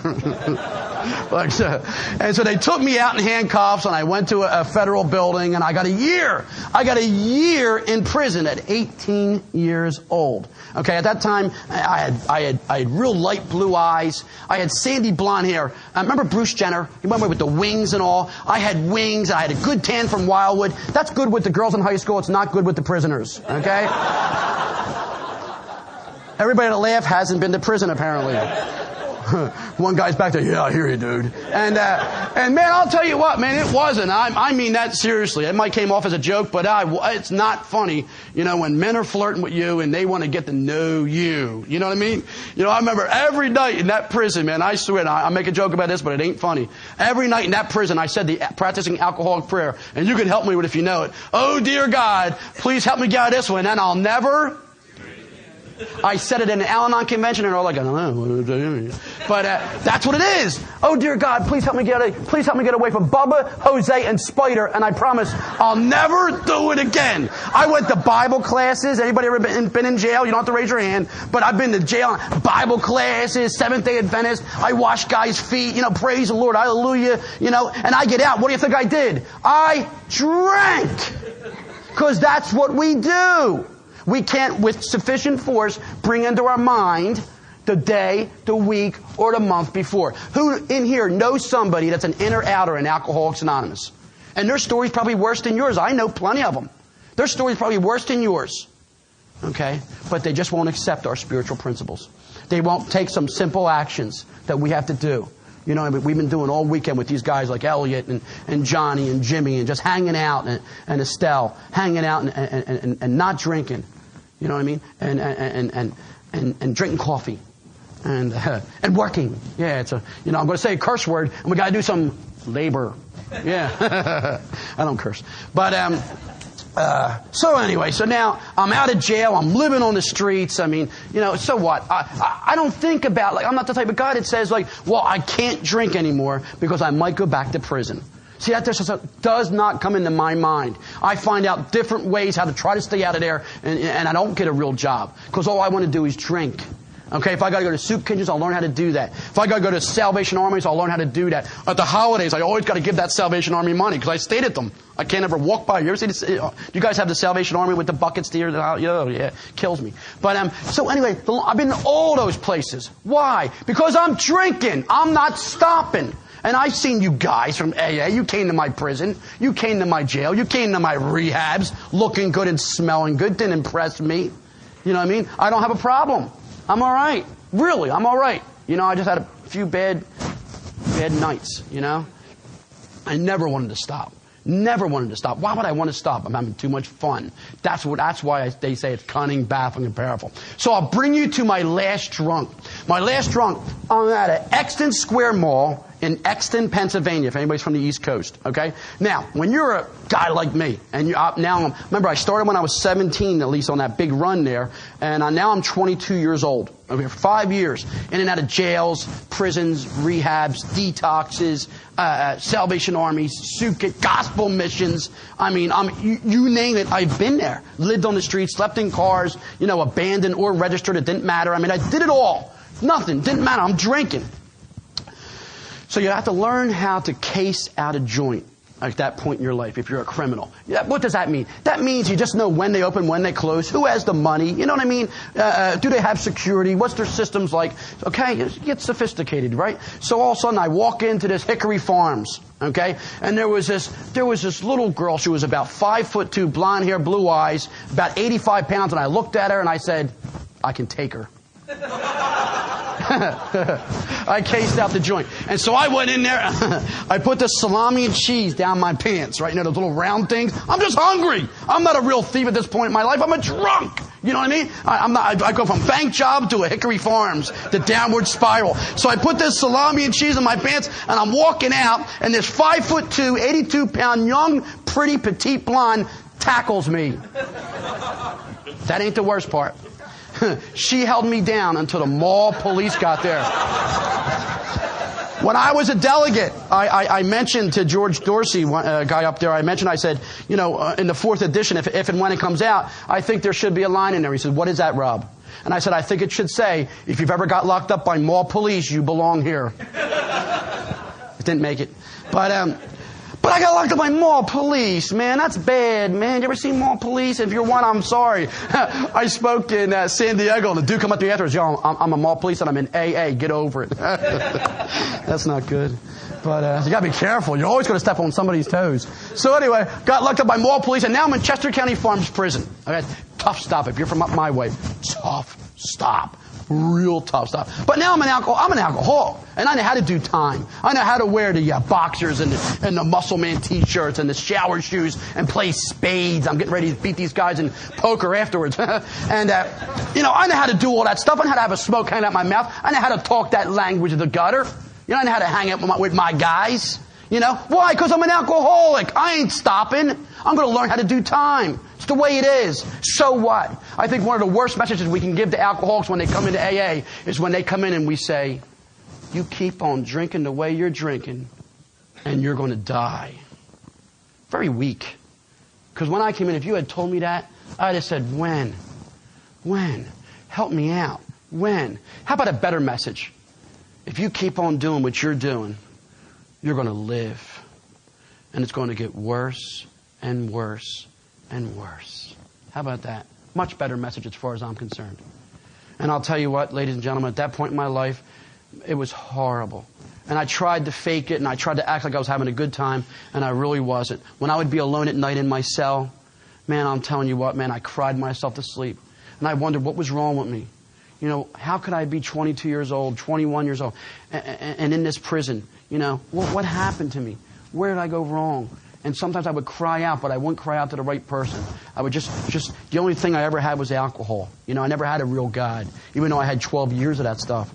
And so they took me out in handcuffs, and I went to a federal building, and I got a year. I got a year in prison at 18 years old. Okay, at that time, I had real light blue eyes. I had sandy blonde hair. Remember Bruce Jenner? He went away with the wings and all. I had wings. I had a good tan from Wildwood. That's good with the girls in high school. It's not good with the prisoners. Okay? Everybody that laughed hasn't been to prison, apparently. One guy's back there, yeah, I hear you, dude. And man, I'll tell you what, man, it wasn't. I mean that seriously. It might came off as a joke, but it's not funny, when men are flirting with you and they want to get to know you. You know what I mean? I remember every night in that prison, man, I swear, I make a joke about this, but it ain't funny. Every night in that prison, I said the practicing alcoholic prayer, and you can help me with it if you know it. Oh, dear God, please help me get out of this one, and I'll never... I said it in an Al-Anon convention, and they're all like, I don't know. But that's what it is. Oh, dear God, please help me get away from Bubba, Jose, and Spider, and I promise I'll never do it again. I went to Bible classes. Anybody ever been in jail? You don't have to raise your hand. But I've been to jail, Bible classes, Seventh-day Adventist. I wash guys' feet, praise the Lord, hallelujah, and I get out. What do you think I did? I drank. Because that's what we do. We can't, with sufficient force, bring into our mind the day, the week, or the month before. Who in here knows somebody that's an in or outer in Alcoholics Anonymous? And their story's probably worse than yours. I know plenty of them. Their story's probably worse than yours. Okay? But they just won't accept our spiritual principles. They won't take some simple actions that we have to do. We've been doing all weekend with these guys like Elliot and Johnny and Jimmy and just hanging out and Estelle, hanging out and not drinking. You know what I mean? And drinking coffee and working. Yeah, it's I'm going to say a curse word, and we got to do some labor. Yeah, I don't curse. But so anyway, so now I'm out of jail. I'm living on the streets. I mean, so what? I don't think about, I'm not the type of guy that says, well, I can't drink anymore because I might go back to prison. See, that just does not come into my mind. I find out different ways how to try to stay out of there, and I don't get a real job because all I want to do is drink. Okay, if I got to go to soup kitchens, I'll learn how to do that. If I got to go to Salvation Armies, I'll learn how to do that. At the holidays, I always got to give that Salvation Army money because I stayed at them. I can't ever walk by. You ever see this? You guys have the Salvation Army with the buckets here? Yeah, kills me. But so anyway, I've been to all those places. Why? Because I'm drinking. I'm not stopping. And I've seen you guys from AA. You came to my prison. You came to my jail. You came to my rehabs looking good and smelling good. Didn't impress me. You know what I mean? I don't have a problem. I'm all right. Really, I'm all right. I just had a few bad nights, I never wanted to stop. Never wanted to stop. Why would I want to stop? I'm having too much fun. That's why they say it's cunning, baffling, and powerful. So I'll bring you to my last drunk. My last drunk, I'm at an Exton Square Mall in Exton, Pennsylvania, if anybody's from the East Coast, okay? Now, when you're a guy like me, and remember, I started when I was 17, at least on that big run there, and now I'm 22 years old. Okay, 5 years, in and out of jails, prisons, rehabs, detoxes, Salvation Armies, soup kit, gospel missions. I mean, you name it, I've been there. Lived on the streets, slept in cars, abandoned or registered, it didn't matter. I mean, I did it all. Nothing, didn't matter, I'm drinking. So you have to learn how to case out a joint at that point in your life if you're a criminal. What does that mean? That means you just know when they open, when they close, who has the money, you know what I mean? Do they have security? What's their systems like? Okay, you get sophisticated, right? So all of a sudden I walk into this Hickory Farms, okay? And there was this little girl, she was about 5'2", blonde hair, blue eyes, about 85 pounds, and I looked at her and I said, I can take her. I cased out the joint. And so I went in there, I put the salami and cheese down my pants, right? Those little round things. I'm just hungry. I'm not a real thief at this point in my life. I'm a drunk. You know what I mean? I go from bank job to a Hickory Farms, the downward spiral. So I put this salami and cheese in my pants, and I'm walking out, and this 5'2", 82-pound, young, pretty, petite blonde tackles me. That ain't the worst part. She held me down until the mall police got there. When I was a delegate, I mentioned to George Dorsey, a guy up there, I said, in the 4th edition, if and when it comes out, I think there should be a line in there. He said, what is that, Rob? And I said, I think it should say, if you've ever got locked up by mall police, you belong here. It didn't make it. But I got locked up by mall police, man. That's bad, man. You ever seen mall police? If you're one, I'm sorry. I spoke in San Diego, and the dude come up to me afterwards, yo, I'm a mall police, and I'm in AA. Get over it. That's not good. But you got to be careful. You're always going to step on somebody's toes. So anyway, got locked up by mall police, and now I'm in Chester County Farms Prison. Okay? Tough stop. If you're from up my way, tough stop. Real tough stuff. But now I'm an alcoholic. And I know how to do time. I know how to wear the boxers and the muscle man t-shirts and the shower shoes and play spades. I'm getting ready to beat these guys in poker afterwards. And, I know how to do all that stuff. I know how to have a smoke hanging out my mouth. I know how to talk that language of the gutter. I know how to hang out with my guys. Why? Because I'm an alcoholic. I ain't stopping. I'm going to learn how to do time. It's the way it is. So what? I think one of the worst messages we can give to alcoholics when they come into AA is when they come in and we say, you keep on drinking the way you're drinking and you're going to die. Very weak. Because when I came in, if you had told me that, I'd have said, when? When? Help me out. When? How about a better message? If you keep on doing what you're doing, you're going to live. And it's going to get worse and worse and worse. How about that? Much better message as far as I'm concerned. And I'll tell you what, ladies and gentlemen, at that point in my life, it was horrible. And I tried to fake it, and I tried to act like I was having a good time, and I really wasn't. When I would be alone at night in my cell, man, I'm telling you what, man, I cried myself to sleep. And I wondered what was wrong with me. How could I be 22 years old, 21 years old, and in this prison? What happened to me? Where did I go wrong? And sometimes I would cry out, but I wouldn't cry out to the right person. I would just the only thing I ever had was alcohol. I never had a real God, even though I had 12 years of that stuff.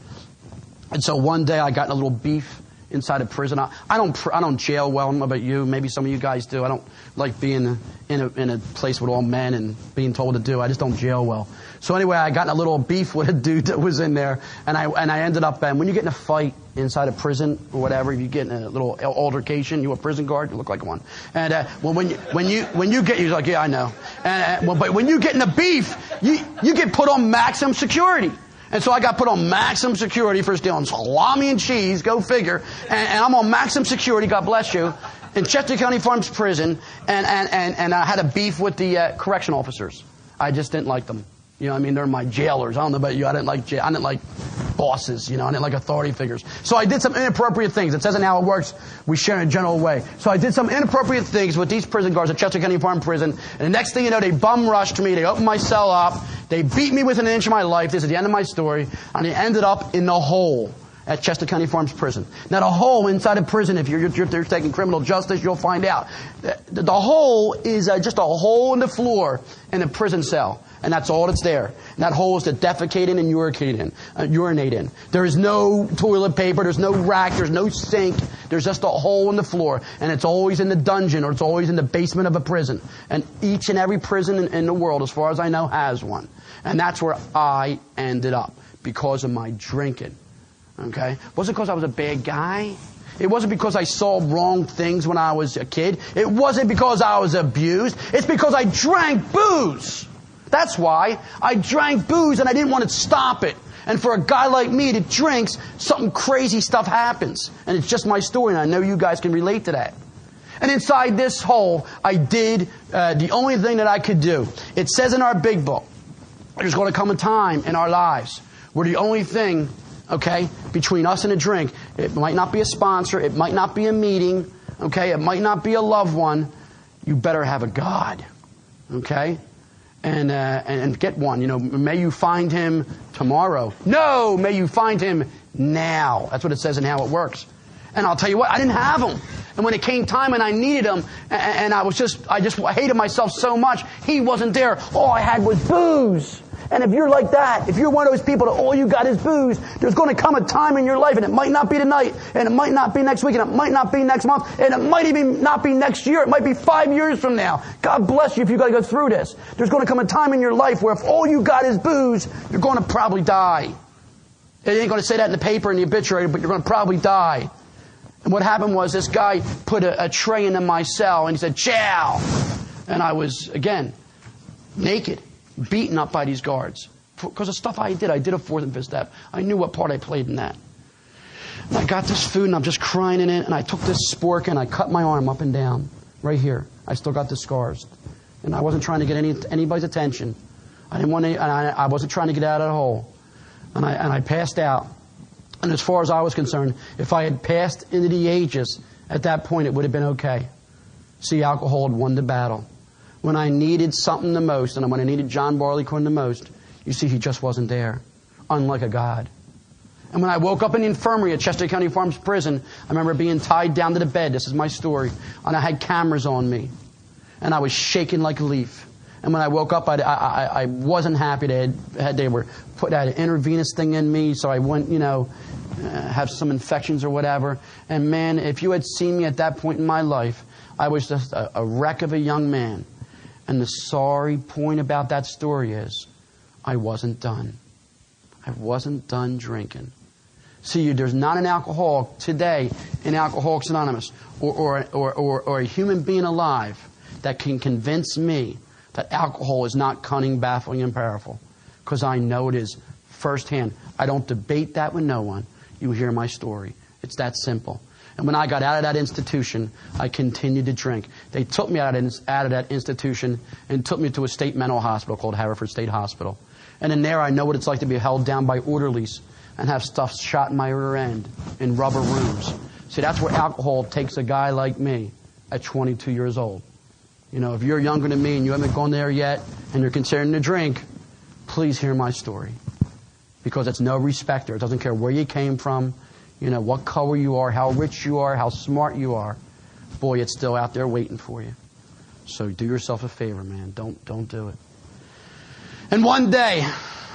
And so one day I got in a little beef inside a prison. I don't jail well. I don't know about you. Maybe some of you guys do. I don't like being in a place with all men and being told to do. I just don't jail well. So anyway, I got in a little beef with a dude that was in there, and I ended up. When you get in a fight inside a prison or whatever, if you get in a little altercation, you a prison guard, you look like one. And when you get, you're like, yeah, I know. But when you get in a beef, you get put on maximum security. And so I got put on maximum security for stealing salami and cheese, go figure. And I'm on maximum security, God bless you, in Chester County Farms Prison. And I had a beef with the correction officers. I just didn't like them. They're my jailers. I don't know about you. I didn't like bosses. I didn't like authority figures. So I did some inappropriate things. It says in How It Works, we share in a general way. So I did some inappropriate things with these prison guards at Chester County Farm Prison. And the next thing you know, they bum rushed me. They opened my cell up. They beat me within an inch of my life. This is the end of my story. And I ended up in the hole at Chester County Farms Prison. Now, the hole inside a prison, if you're taking criminal justice, you'll find out. The hole is just a hole in the floor in a prison cell. And that's all that's there. And that hole is to defecate in and urinate in. There is no toilet paper. There's no rack. There's no sink. There's just a hole in the floor. And it's always in the dungeon, or it's always in the basement of a prison. And each and every prison in the world, as far as I know, has one. And that's where I ended up because of my drinking. Okay? It wasn't because I was a bad guy. It wasn't because I saw wrong things when I was a kid. It wasn't because I was abused. It's because I drank booze. That's why I drank booze and I didn't want to stop it. And for a guy like me that drinks, something crazy stuff happens. And it's just my story, and I know you guys can relate to that. And inside this hole, I did the only thing that I could do. It says in our big book, there's going to come a time in our lives where the only thing, okay, between us and a drink, it might not be a sponsor, it might not be a meeting, okay, it might not be a loved one. You better have a God, okay? And get one. May you find him tomorrow. No, may you find him now. That's what it says in How It Works. And I'll tell you what, I didn't have him. And when it came time and I needed him, and I just hated myself so much, he wasn't there. All I had was booze. And if you're like that, if you're one of those people that all you got is booze, there's going to come a time in your life, and it might not be tonight, and it might not be next week, and it might not be next month, and it might even not be next year. It might be 5 years from now. God bless you if you've got to go through this. There's going to come a time in your life where if all you got is booze, you're going to probably die. It ain't going to say that in the paper in the obituary, but you're going to probably die. And what happened was this guy put a tray into my cell, and he said, "Chow." And I was, again, naked, beaten up by these guards. because of stuff I did. I did a fourth and fifth step. I knew what part I played in that. And I got this food, and I'm just crying in it, and I took this spork, and I cut my arm up and down, right here. I still got the scars. And I wasn't trying to get anybody's attention. I didn't want to, I wasn't trying to get out of the hole. And I passed out. And as far as I was concerned, if I had passed into the ages, at that point it would have been okay. See, alcohol had won the battle. When I needed something the most, and when I needed John Barleycorn the most, you see, he just wasn't there. Unlike a God. And when I woke up in the infirmary at Chester County Farms Prison, I remember being tied down to the bed. This is my story. And I had cameras on me. And I was shaking like a leaf. And when I woke up, I wasn't happy. They were putting an intravenous thing in me so I wouldn't, have some infections or whatever. And man, if you had seen me at that point in my life, I was just a wreck of a young man. And the sorry point about that story is I wasn't done. I wasn't done drinking. See, there's not an alcoholic today in Alcoholics Anonymous or a human being alive that can convince me that alcohol is not cunning, baffling, and powerful. Because I know it is firsthand. I don't debate that with no one. You hear my story. It's that simple. And when I got out of that institution, I continued to drink. They took me out of that institution and took me to a state mental hospital called Haverford State Hospital. And in there, I know what it's like to be held down by orderlies and have stuff shot in my rear end in rubber rooms. See, that's where alcohol takes a guy like me at 22 years old. If you're younger than me and you haven't gone there yet and you're considering to drink, please hear my story. Because it's no respecter. It doesn't care where you came from, what color you are, how rich you are, how smart you are. Boy, it's still out there waiting for you. So do yourself a favor, man. Don't do it. And one day,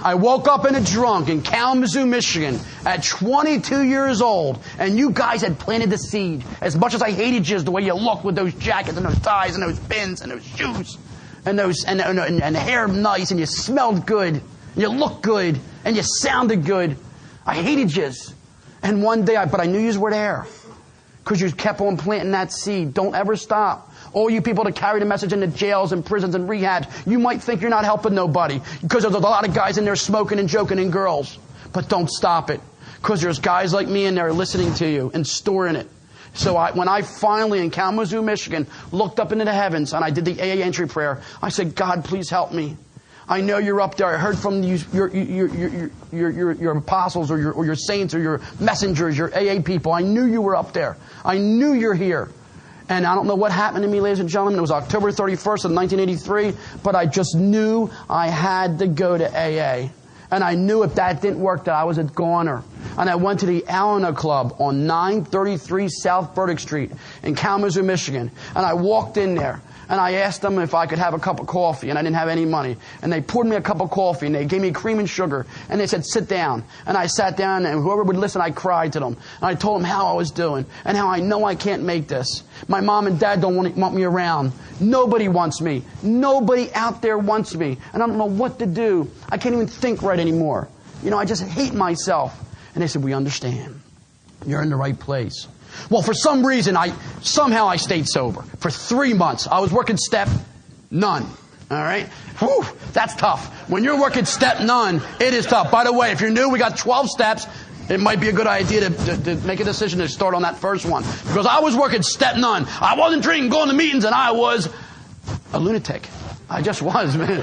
I woke up in a drunk in Kalamazoo, Michigan at 22 years old, and you guys had planted the seed. As much as I hated you, the way you looked with those jackets and those ties and those pins and those shoes and the hair nice, and you smelled good, and you looked good, and you sounded good. I hated you. And one day, but I knew you were there because you kept on planting that seed. Don't ever stop. All you people that carry the message into jails and prisons and rehabs, you might think you're not helping nobody because there's a lot of guys in there smoking and joking and girls. But don't stop it because there's guys like me in there listening to you and storing it. So when I finally, in Kalamazoo, Michigan, looked up into the heavens and I did the AA entry prayer, I said, God, please help me. I know you're up there. I heard from your apostles or your saints or your messengers, your AA people. I knew you were up there. I knew you're here. And I don't know what happened to me, ladies and gentlemen. It was October 31st of 1983, but I just knew I had to go to AA. And I knew if that didn't work that I was a goner. And I went to the Alana Club on 933 South Burdick Street in Kalamazoo, Michigan. And I walked in there. And I asked them if I could have a cup of coffee, and I didn't have any money. And they poured me a cup of coffee, and they gave me cream and sugar. And they said, sit down. And I sat down, and whoever would listen, I cried to them. And I told them how I was doing, and how I know I can't make this. My mom and dad don't want me around. Nobody wants me. Nobody out there wants me. And I don't know what to do. I can't even think right anymore. I just hate myself. And they said, we understand. You're in the right place. Well, for some reason, I stayed sober for 3 months. I was working step none. All right? Whew, that's tough. When you're working step none, it is tough. By the way, if you're new, we got 12 steps. It might be a good idea to make a decision to start on that first one. Because I was working step none. I wasn't drinking, going to meetings, and I was a lunatic. I just was, man.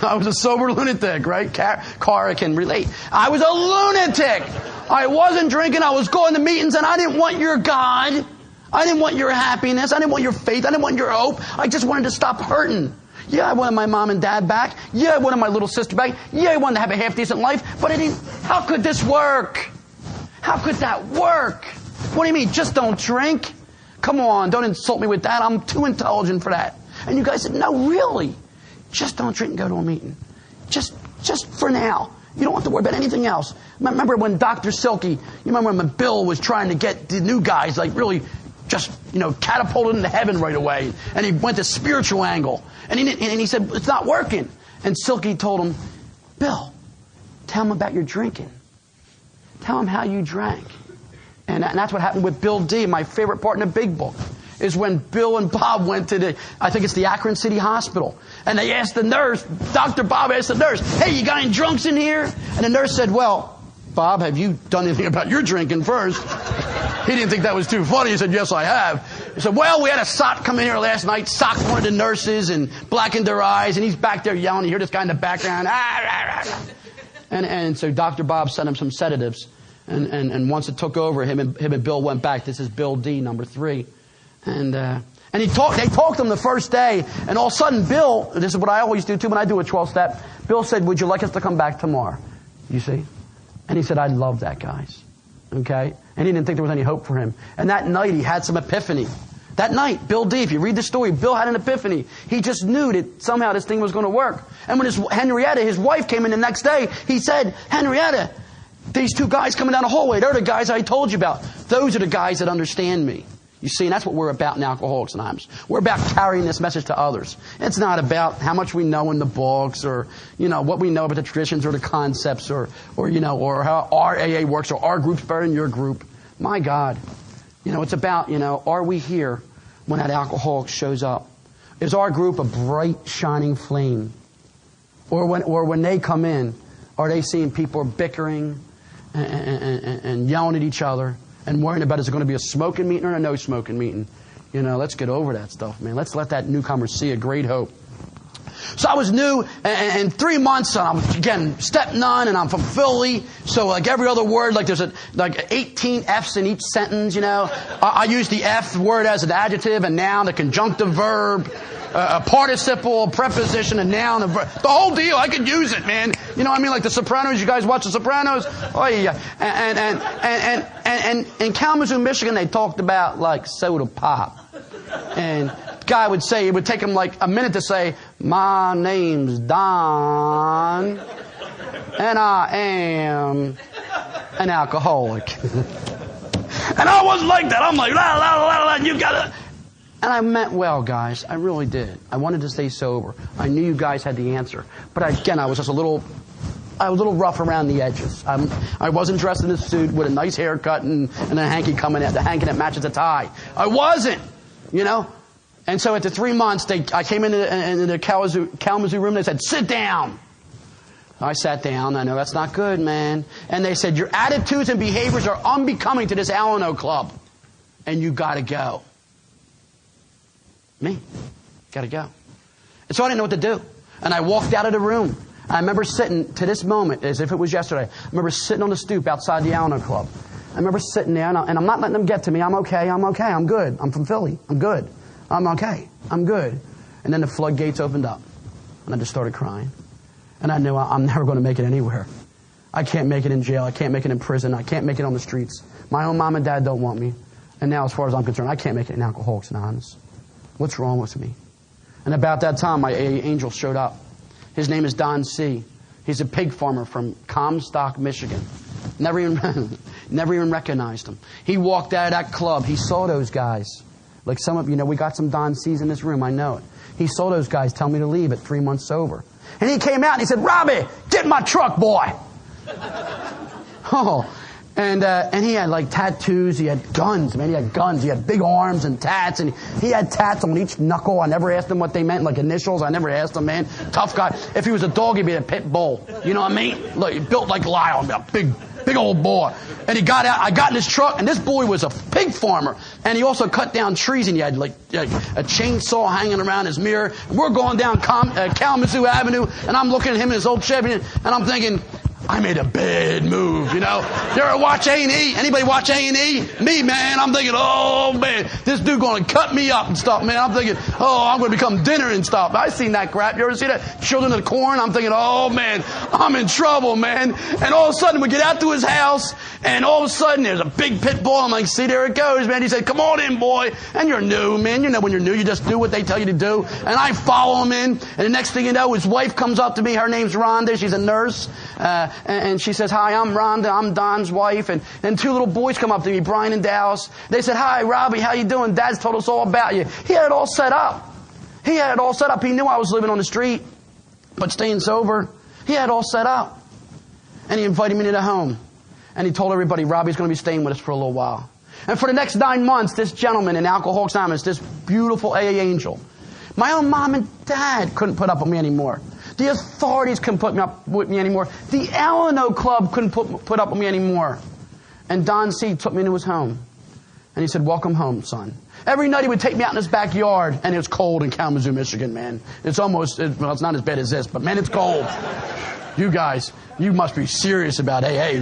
I was a sober lunatic, right? Cara can relate. I was a lunatic. I wasn't drinking. I was going to meetings, and I didn't want your God. I didn't want your happiness. I didn't want your faith. I didn't want your hope. I just wanted to stop hurting. Yeah, I wanted my mom and dad back. Yeah, I wanted my little sister back. Yeah, I wanted to have a half-decent life. But I didn't. How could this work? How could that work? What do you mean? Just don't drink? Come on, don't insult me with that. I'm too intelligent for that. And you guys said, no, really? Just don't drink and go to a meeting. Just for now. You don't have to worry about anything else. Remember when Dr. Silky, you remember when Bill was trying to get the new guys, like really just, catapulted into heaven right away. And he went the spiritual angle. And he said, it's not working. And Silky told him, Bill, tell him about your drinking. Tell him how you drank. And that's what happened with Bill D., my favorite part in the Big Book. is when Bill and Bob went to I think it's the Akron City Hospital. And they asked the nurse, Dr. Bob asked the nurse, hey, you got any drunks in here? And the nurse said, well, Bob, have you done anything about your drinking first? He didn't think that was too funny. He said, yes, I have. He said, well, we had a sock come in here last night, socked one of the nurses and blackened her eyes, and he's back there yelling. You hear this guy in the background. And so Dr. Bob sent him some sedatives. And once it took over, him and Bill went back. This is Bill D, number 3. And they talked to him the first day, and all of a sudden, Bill, this is what I always do too when I do a 12-step, Bill said, would you like us to come back tomorrow? You see? And he said, I love that, guys. Okay? And he didn't think there was any hope for him. And that night, he had some epiphany. That night, Bill D, if you read the story, Bill had an epiphany. He just knew that somehow this thing was going to work. And when Henrietta, his wife, came in the next day, he said, Henrietta, these 2 guys coming down the hallway, they're the guys I told you about. Those are the guys that understand me. You see, and that's what we're about in Alcoholics Anonymous. We're about carrying this message to others. It's not about how much we know in the books or, what we know about the traditions or the concepts or how our AA works or our group's better than your group. My God. It's about, are we here when that alcoholic shows up? Is our group a bright, shining flame? Or when they come in, are they seeing people bickering and yelling at each other and worrying about is it going to be a smoking meeting or a no smoking meeting? Let's get over that stuff, man. Let's let that newcomer see a great hope. So I was new, and 3 months, and I'm, again, step none, and I'm from Philly, so like every other word, like there's 18 F's in each sentence, I use the F word as an adjective, a noun, a conjunctive verb, a participle, a preposition, a noun, a verb. The whole deal, I could use it, man. You know what I mean? Like The Sopranos, you guys watch The Sopranos? Oh, yeah. And in Kalamazoo, Michigan, they talked about, like, soda pop. And guy would say, it would take him like a minute to say, my name's Don, and I am an alcoholic. And I wasn't like that. I'm like, la, la, la, la, you gotta. And I meant well, guys. I really did. I wanted to stay sober. I knew you guys had the answer. But again, I was just a little rough around the edges. I wasn't dressed in a suit with a nice haircut and a hanky coming out, the hanky that matches the tie. I wasn't. And so after 3 months, I came into the Kalamazoo room. They said, sit down. I sat down. I know that's not good, man. And they said, your attitudes and behaviors are unbecoming to this Alano Club. And you got to go. Me. Got to go. And so I didn't know what to do. And I walked out of the room. I remember sitting, to this moment, as if it was yesterday, I remember sitting on the stoop outside the Alano Club. I remember sitting there, and I'm not letting them get to me. I'm okay, I'm good. I'm from Philly, I'm good. I'm okay, I'm good. And then the floodgates opened up, and I just started crying. And I knew I'm never going to make it anywhere. I can't make it in jail, I can't make it in prison, I can't make it on the streets. My own mom and dad don't want me. And now, as far as I'm concerned, I can't make it in Alcoholics Anonymous. What's wrong with me? And about that time, my AA angel showed up. His name is Don C. He's a pig farmer from Comstock, Michigan. Never even recognized him. He walked out of that club. He saw those guys. Like some of we got some Don C's in this room. I know it. He saw those guys tell me to leave at 3 months sober. And he came out and he said, Robbie, get in my truck, boy. Oh. And he had like tattoos. He had guns, man. He had guns. He had big arms and tats. And he had tats on each knuckle. I never asked him what they meant, like initials. I never asked him, man. Tough guy. If he was a dog, he'd be a pit bull. You know what I mean? Like, built like Lyle. A big old boy. And he got out. I got in his truck, and this boy was a pig farmer. And he also cut down trees, and he had like a chainsaw hanging around his mirror. And we're going down Kalamazoo Avenue, and I'm looking at him in his old Chevy, and I'm thinking, I made a bad move, You ever watch A&E? Anybody watch A&E? Me, man. I'm thinking, oh, man, this dude going to cut me up and stuff, man. I'm thinking, oh, I'm going to become dinner and stuff. I've seen that crap. You ever see that? Children of the Corn? I'm thinking, oh, man, I'm in trouble, man. And all of a sudden, we get out to his house, and all of a sudden, there's a big pit bull. I'm like, see, there it goes, man. He said, come on in, boy. And you're new, man. When you're new, you just do what they tell you to do. And I follow him in, and the next thing you know, his wife comes up to me. Her name's Rhonda. She's a nurse. And she says, hi, I'm Rhonda. I'm Don's wife. And 2 little boys come up to me, Brian and Dallas. They said, hi, Robbie, how you doing? Dad's told us all about you. He had it all set up. He knew I was living on the street, but staying sober. He had it all set up. And he invited me to the home. And he told everybody, Robbie's going to be staying with us for a little while. And for the next 9 months, this gentleman in Alcoholics Anonymous, this beautiful AA angel, my own mom and dad couldn't put up with me anymore. The authorities couldn't put up with me anymore. The Alano Club couldn't put up with me anymore. And Don C. took me into his home. And he said, welcome home, son. Every night he would take me out in his backyard, and it was cold in Kalamazoo, Michigan, man. It's almost, well, it's not as bad as this, but man, it's cold. You guys, you must be serious about AA.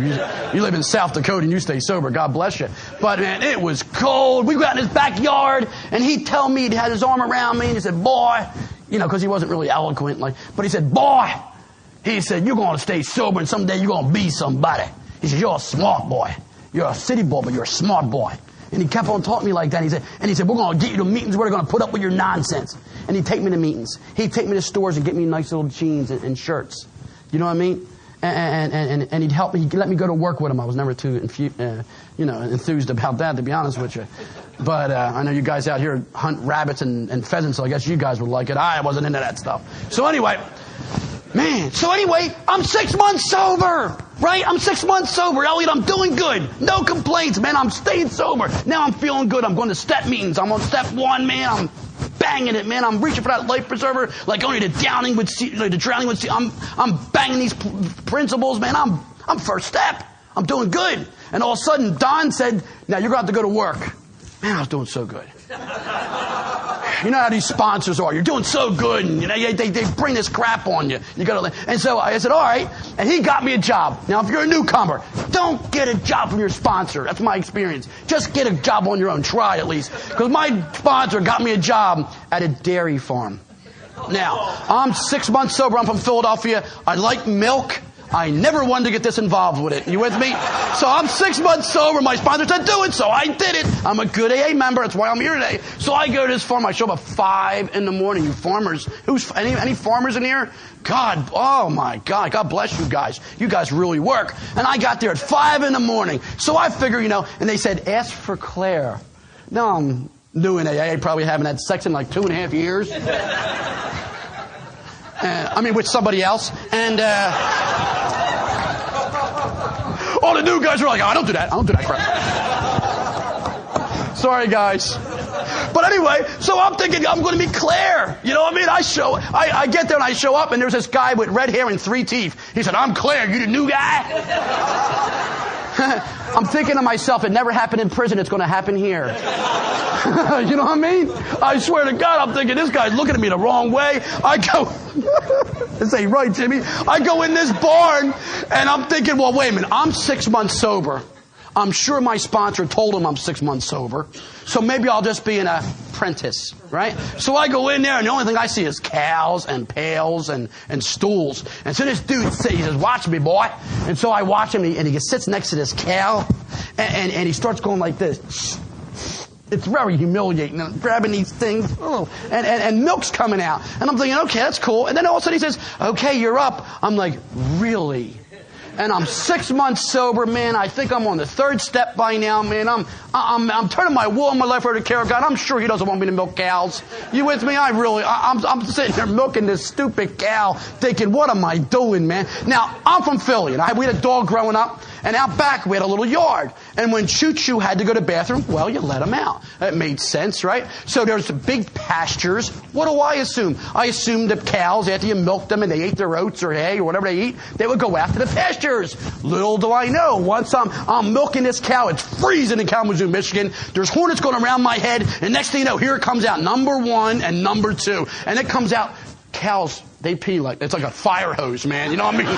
You live in South Dakota and you stay sober. God bless you. But man, it was cold. We go out in his backyard, and he'd tell me, he had his arm around me, and he said, boy, because he wasn't really eloquent, but he said, boy, he said, you're going to stay sober, and someday you're going to be somebody. He said, you're a smart boy. You're a city boy, but you're a smart boy. And he kept on talking to me like that. He said, we're going to get you to meetings where they're going to put up with your nonsense. And he'd take me to meetings. He'd take me to stores and get me nice little jeans and shirts. You know what I mean? And he'd help me. He'd let me go to work with him. I was never too enthused about that, to be honest with you. But I know you guys out here hunt rabbits and pheasants, so I guess you guys would like it. I wasn't into that stuff. So anyway, I'm 6 months sober. Right? I'm 6 months sober. Elliot, I'm doing good. No complaints, man. I'm staying sober. Now I'm feeling good. I'm going to step meetings. I'm on step 1, man. I'm banging it, man. I'm reaching for that life preserver like only the drowning would see. I'm banging these principles, man. I'm first step. I'm doing good. And all of a sudden, Don said, now you're going to have to go to work. Man, I was doing so good. You know how these sponsors are. You're doing so good, and they bring this crap on you. And so I said, all right. And he got me a job. Now, if you're a newcomer, don't get a job from your sponsor. That's my experience. Just get a job on your own. Try at least. Because my sponsor got me a job at a dairy farm. Now, I'm 6 months sober. I'm from Philadelphia. I like milk. I never wanted to get this involved with it. You with me? So I'm 6 months sober. My sponsor said do it, so I did it. I'm a good AA member. That's why I'm here today. So I go to this farm. I show up at 5 in the morning. You farmers, any farmers in here? God, oh my God. God bless you guys. You guys really work. And I got there at 5 in the morning. So I figure, and they said, ask for Claire. Now I'm new in AA, probably haven't had sex in like 2.5 years. With somebody else. And all the new guys are like, oh, I don't do that crap. Sorry, guys. But anyway, so I'm thinking I'm going to be Claire. You know what I mean? I get there and I show up, and there's this guy with red hair and 3 teeth. He said, I'm Claire. You the new guy? I'm thinking to myself, it never happened in prison. It's going to happen here. You know what I mean? I swear to God, I'm thinking, this guy's looking at me the wrong way. I go, this ain't right, Jimmy. I go in this barn, and I'm thinking, well, wait a minute. I'm 6 months sober. I'm sure my sponsor told him I'm 6 months sober. So maybe I'll just be an apprentice, right? So I go in there, and the only thing I see is cows and pails and stools. And so this dude he says, watch me, boy. And so I watch him, and he sits next to this cow, and he starts going like this. It's very humiliating. I'm grabbing these things, and milk's coming out. And I'm thinking, okay, that's cool. And then all of a sudden he says, okay, you're up. I'm like, really? And I'm 6 months sober, man. I think I'm on the 3rd step by now, man. I'm turning my will and my life over to care of God. I'm sure He doesn't want me to milk cows. You with me? I'm sitting there milking this stupid cow, thinking, what am I doing, man? Now, I'm from Philly, and we had a dog growing up, and out back we had a little yard. And when Choo-Choo had to go to the bathroom, well, you let him out. That made sense, right? So there's big pastures. What do I assume? I assume the cows, after you milk them and they ate their oats or hay or whatever they eat, they would go after the pastures. Little do I know, once I'm milking this cow, it's freezing in Kalamazoo, Michigan. There's hornets going around my head, and next thing you know, here it comes out, number 1 and number 2. And it comes out, cows, they pee it's like a fire hose, man. You know what I mean?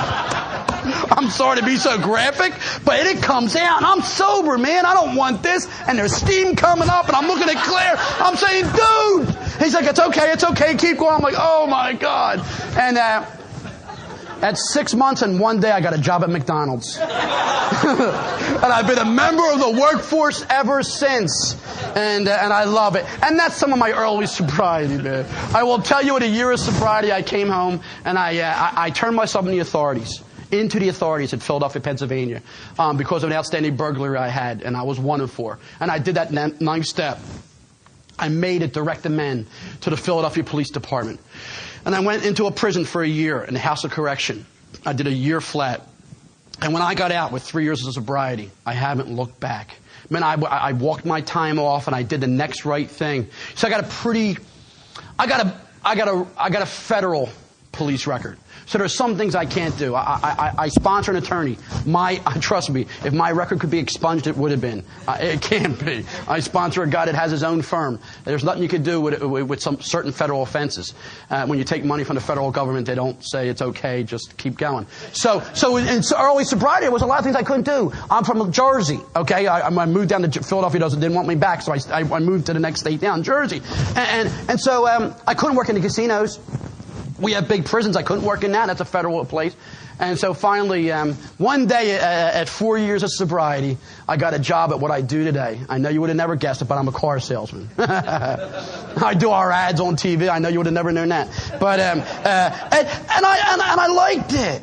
I'm sorry to be so graphic, but it comes out, and I'm sober, man. I don't want this. And there's steam coming up, and I'm looking at Claire. I'm saying, dude. He's like, it's okay, keep going. I'm like, oh my God. And at 6 months and 1 day, I got a job at McDonald's. And I've been a member of the workforce ever since. And I love it. And that's some of my early sobriety, man. I will tell you, in a year of sobriety, I came home and I turned myself into the authorities in Philadelphia, Pennsylvania, because of an outstanding burglary I had, and I was 1 of 4. And I did that 9th step. I made a direct amend to the Philadelphia Police Department. And I went into a prison for a year in the House of Correction. I did a year flat. And when I got out with 3 years of sobriety, I haven't looked back. Man, I walked my time off and I did the next right thing. So I got a federal police record. So there's some things I can't do. I sponsor an attorney. Trust me, if my record could be expunged, it would have been. It can't be. I sponsor a guy that has his own firm. There's nothing you can do with some certain federal offenses. When you take money from the federal government, they don't say it's okay, just keep going. So in early sobriety, there was a lot of things I couldn't do. I'm from Jersey, okay? I moved down to Philadelphia, didn't want me back, so I moved to the next state down, Jersey. And so I couldn't work in the casinos. We have big prisons. I couldn't work in that. That's a federal place. And so finally, one day at 4 years of sobriety, I got a job at what I do today. I know you would have never guessed it, but I'm a car salesman. I do our ads on TV. I know you would have never known that. But and I liked it.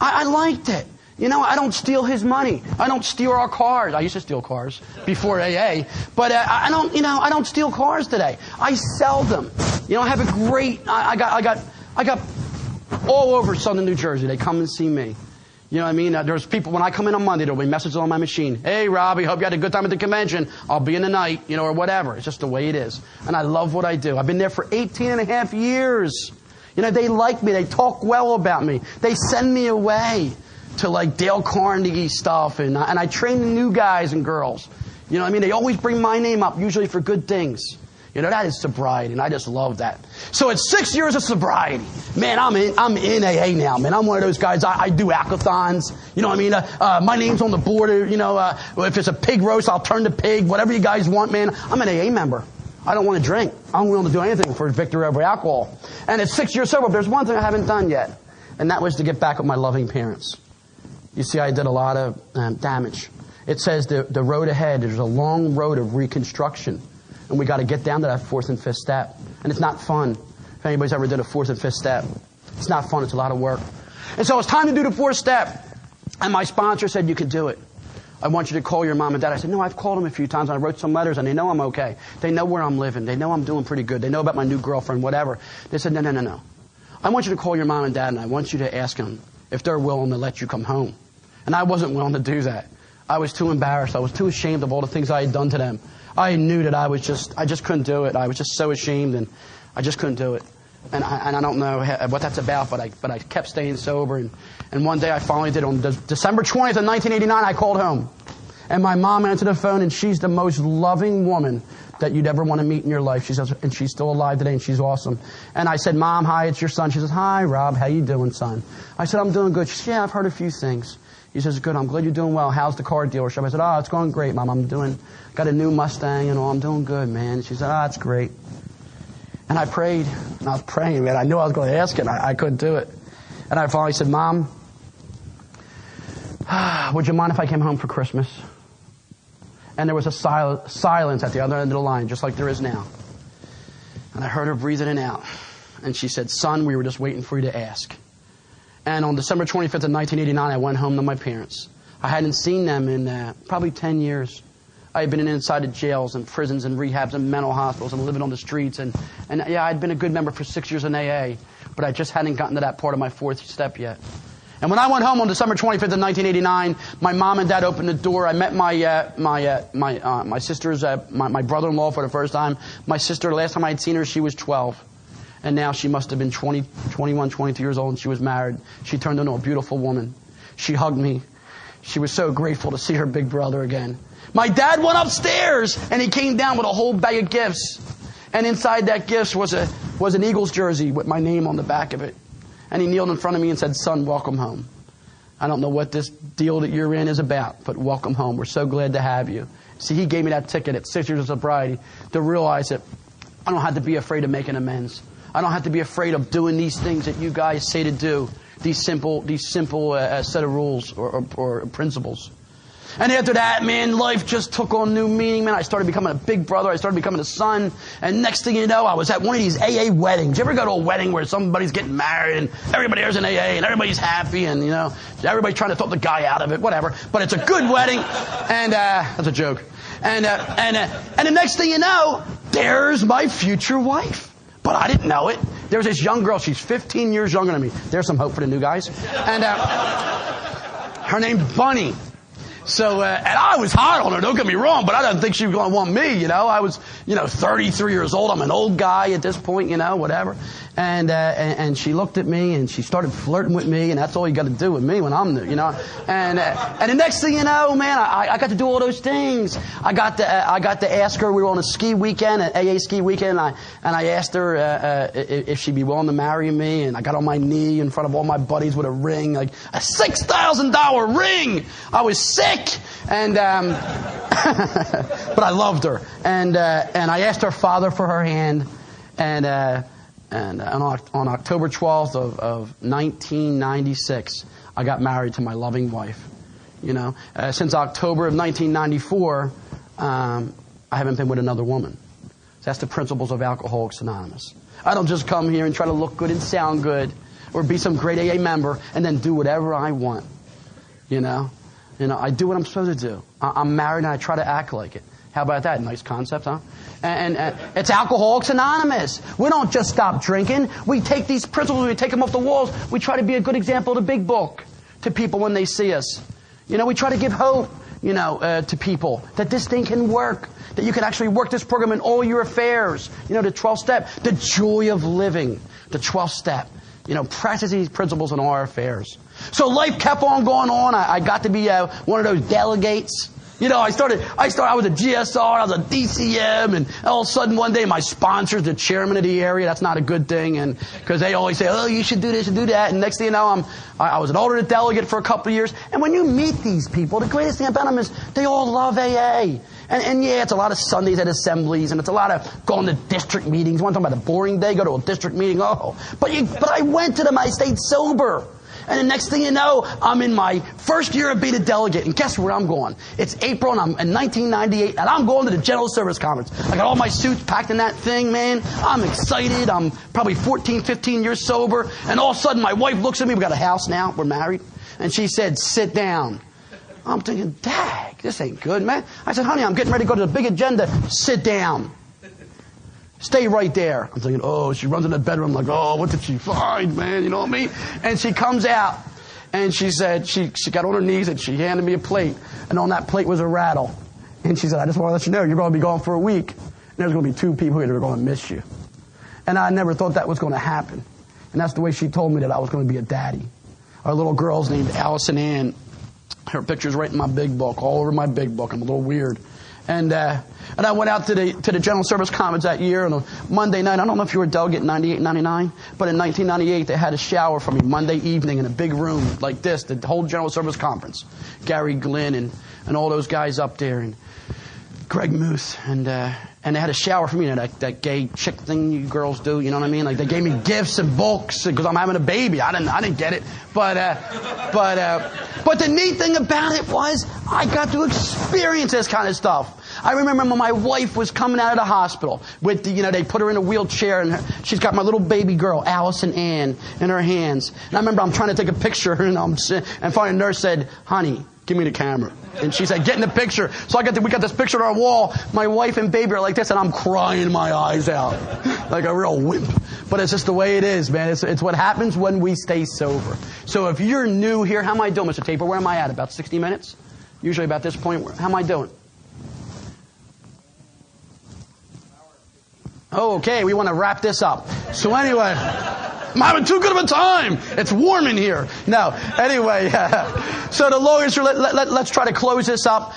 I liked it. You know, I don't steal his money. I don't steal our cars. I used to steal cars before AA, but I don't steal cars today. I sell them. You know, I have a great. I got all over Southern New Jersey. They come and see me. You know what I mean? There's people, when I come in on Monday, there'll be messages on my machine. Hey, Robbie, hope you had a good time at the convention. I'll be in tonight, you know, or whatever. It's just the way it is. And I love what I do. I've been there for 18 and a half years. You know, they like me. They talk well about me. They send me away to like Dale Carnegie stuff. And I train the new guys and girls. You know what I mean? They always bring my name up, usually for good things. You know, that is sobriety, and I just love that. So it's 6 years of sobriety. Man, I'm in AA now, man. I'm one of those guys, I do hackathons. You know what I mean? My name's on the board. You know, if it's a pig roast, I'll turn the pig. Whatever you guys want, man. I'm an AA member. I don't want to drink. I'm willing to do anything for victory over alcohol. And it's 6 years sober. But there's one thing I haven't done yet, and that was to get back with my loving parents. You see, I did a lot of damage. It says the road ahead, there's a long road of reconstruction. And we got to get down to that fourth and fifth step. And it's not fun. If anybody's ever did a fourth and fifth step, it's not fun. It's a lot of work. And so it's time to do the fourth step. And my sponsor said, you can do it. I want you to call your mom and dad. I said, no, I've called them a few times. And I wrote some letters, and they know I'm okay. They know where I'm living. They know I'm doing pretty good. They know about my new girlfriend, whatever. They said, no. I want you to call your mom and dad, and I want you to ask them if they're willing to let you come home. And I wasn't willing to do that. I was too embarrassed. I was too ashamed of all the things I had done to them. I knew that I just couldn't do it. I was just so ashamed, and I just couldn't do it. And I don't know what that's about, but I kept staying sober. And one day I finally did. On December 20th of 1989, I called home. And my mom answered the phone, and she's the most loving woman that you'd ever want to meet in your life. She says, and she's still alive today, and she's awesome. And I said, Mom, hi, it's your son. She says, hi, Rob, how you doing, son? I said, I'm doing good. She says, yeah, I've heard a few things. He says, good, I'm glad you're doing well. How's the car dealership? I said, oh, it's going great, Mom. Got a new Mustang and all. I'm doing good, man. She said, it's great. And I prayed, and I was praying, man. I knew I was going to ask it. I couldn't do it. And I finally said, Mom, would you mind if I came home for Christmas? And there was a silence at the other end of the line, just like there is now. And I heard her breathing in and out. And she said, son, we were just waiting for you to ask. And on December 25th of 1989, I went home to my parents. I hadn't seen them in probably 10 years. I had been inside of jails and prisons and rehabs and mental hospitals and living on the streets. And yeah, I'd been a good member for 6 years in AA, but I just hadn't gotten to that part of my fourth step yet. And when I went home on December 25th of 1989, my mom and dad opened the door. I met my sister's, my brother-in-law for the first time. My sister, last time I had seen her, she was 12. And now she must have been 20, 21, 22 years old, and she was married. She turned into a beautiful woman. She hugged me. She was so grateful to see her big brother again. My dad went upstairs, and he came down with a whole bag of gifts. And inside that gift was an Eagles jersey with my name on the back of it. And he kneeled in front of me and said, son, welcome home. I don't know what this deal that you're in is about, but welcome home. We're so glad to have you. See, he gave me that ticket at 6 years of sobriety to realize that I don't have to be afraid of making amends. I don't have to be afraid of doing these things that you guys say to do, these simple set of rules or principles. And after that, man, life just took on new meaning, man. I started becoming a big brother. I started becoming a son. And next thing you know, I was at one of these AA weddings. You ever go to a wedding where somebody's getting married and everybody there's in AA and everybody's happy and, you know, everybody's trying to throw the guy out of it, whatever. But it's a good wedding. And that's a joke. And the next thing you know, there's my future wife. But I didn't know it. There's this young girl. She's 15 years younger than me. There's some hope for the new guys. And Her name's Bunny. So, and I was hot on her, don't get me wrong, but I didn't think she was going to want me, I was, 33 years old. I'm an old guy at this point, whatever. And she looked at me and she started flirting with me, and that's all you got to do with me when I'm new, And the next thing you know, man, I got to do all those things. I got to ask her. We were on a ski weekend, an AA ski weekend, and I asked her if she'd be willing to marry me. And I got on my knee in front of all my buddies with a ring, like a $6,000 ring. I was sick, and but I loved her. And I asked her father for her hand, and on October 12th of 1996, I got married to my loving wife. Since October of 1994, I haven't been with another woman. That's the principles of Alcoholics Anonymous. I don't just come here and try to look good and sound good, or be some great AA member and then do whatever I want. I do what I'm supposed to do. I'm married and I try to act like it. How about that? Nice concept, huh? And it's Alcoholics Anonymous. We don't just stop drinking. We take these principles, we take them off the walls. We try to be a good example of the big book to people when they see us. We try to give hope, to people that this thing can work, that you can actually work this program in all your affairs. The 12th step, the joy of living, the 12th step. Practice these principles in all our affairs. So life kept on going on. I got to be one of those delegates. I was a GSR, I was a DCM, and all of a sudden one day my sponsor's the chairman of the area. That's not a good thing, and because they always say, oh, you should do this and do that. And next thing you know, I was an alternate delegate for a couple of years. And when you meet these people, the greatest thing about them is they all love AA. And yeah, it's a lot of Sundays at assemblies, and it's a lot of going to district meetings. You want to talk about a boring day? Go to a district meeting. But I went to them. I stayed sober. And the next thing you know, I'm in my first year of being a delegate. And guess where I'm going? It's April, and I'm in 1998, and I'm going to the General Service Conference. I got all my suits packed in that thing, man. I'm excited. I'm probably 14, 15 years sober. And all of a sudden, my wife looks at me. We got a house now. We're married. And she said, sit down. I'm thinking, dag, this ain't good, man. I said, honey, I'm getting ready to go to the big agenda. Sit down. Stay right there. I'm thinking, she runs in the bedroom like, what did she find, man? You know what I mean? And she comes out, and she said, she got on her knees, and she handed me a plate. And on that plate was a rattle. And she said, I just want to let you know, you're going to be gone for a week. And there's going to be 2 people here that are going to miss you. And I never thought that was going to happen. And that's the way she told me that I was going to be a daddy. Our little girl's named Allison Ann. Her picture's right in my big book, all over my big book. I'm a little weird. And I went out to the General Service Conference that year on a Monday night. I don't know if you were a delegate in 98, 99, but in 1998 they had a shower for me Monday evening in a big room like this, the whole General Service Conference. Gary Glynn and all those guys up there, and Greg Muth, and they had a shower for me, that gay chick thing you girls do, you know what I mean? Like they gave me gifts and books because I'm having a baby. I didn't get it, but the neat thing about it was I got to experience this kind of stuff. I remember when my wife was coming out of the hospital with they put her in a wheelchair, and she's got my little baby girl, Allison Ann, in her hands. And I remember I'm trying to take a picture, and finally the nurse said, honey, give me the camera. And she said, get in the picture. So we got this picture on our wall. My wife and baby are like this, and I'm crying my eyes out like a real wimp. But it's just the way it is, man. It's what happens when we stay sober. So if you're new here, how am I doing, Mr. Taper? Where am I at? About 60 minutes? Usually about this point. How am I doing? Oh, okay, we want to wrap this up. So anyway, I'm having too good of a time. It's warm in here. No, anyway, so the lawyers, let's try to close this up.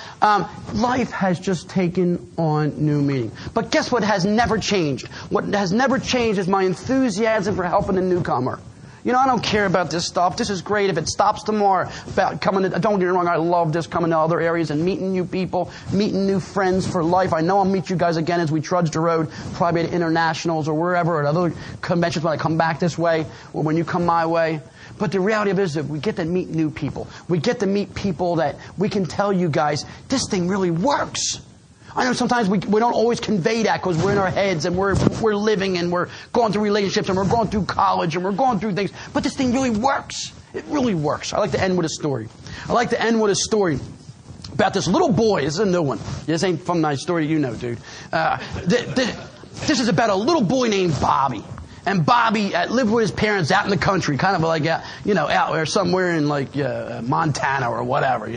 Life has just taken on new meaning. But guess what has never changed? What has never changed is my enthusiasm for helping the newcomer. I don't care about this stuff. This is great. If it stops tomorrow, about coming to, don't get me wrong, I love this, coming to other areas and meeting new people, meeting new friends for life. I know I'll meet you guys again as we trudge the road, probably at internationals or wherever, or at other conventions when I come back this way, or when you come my way. But the reality of it is that we get to meet new people. We get to meet people that we can tell you guys, this thing really works. I know sometimes we don't always convey that because we're in our heads and we're living and we're going through relationships and we're going through college and we're going through things. But this thing really works. It really works. I like to end with a story. About this little boy. This is a new one. This ain't from my story you know, dude. This is about a little boy named Bobby. And Bobby lived with his parents out in the country, kind of like, out there somewhere in like Montana or whatever,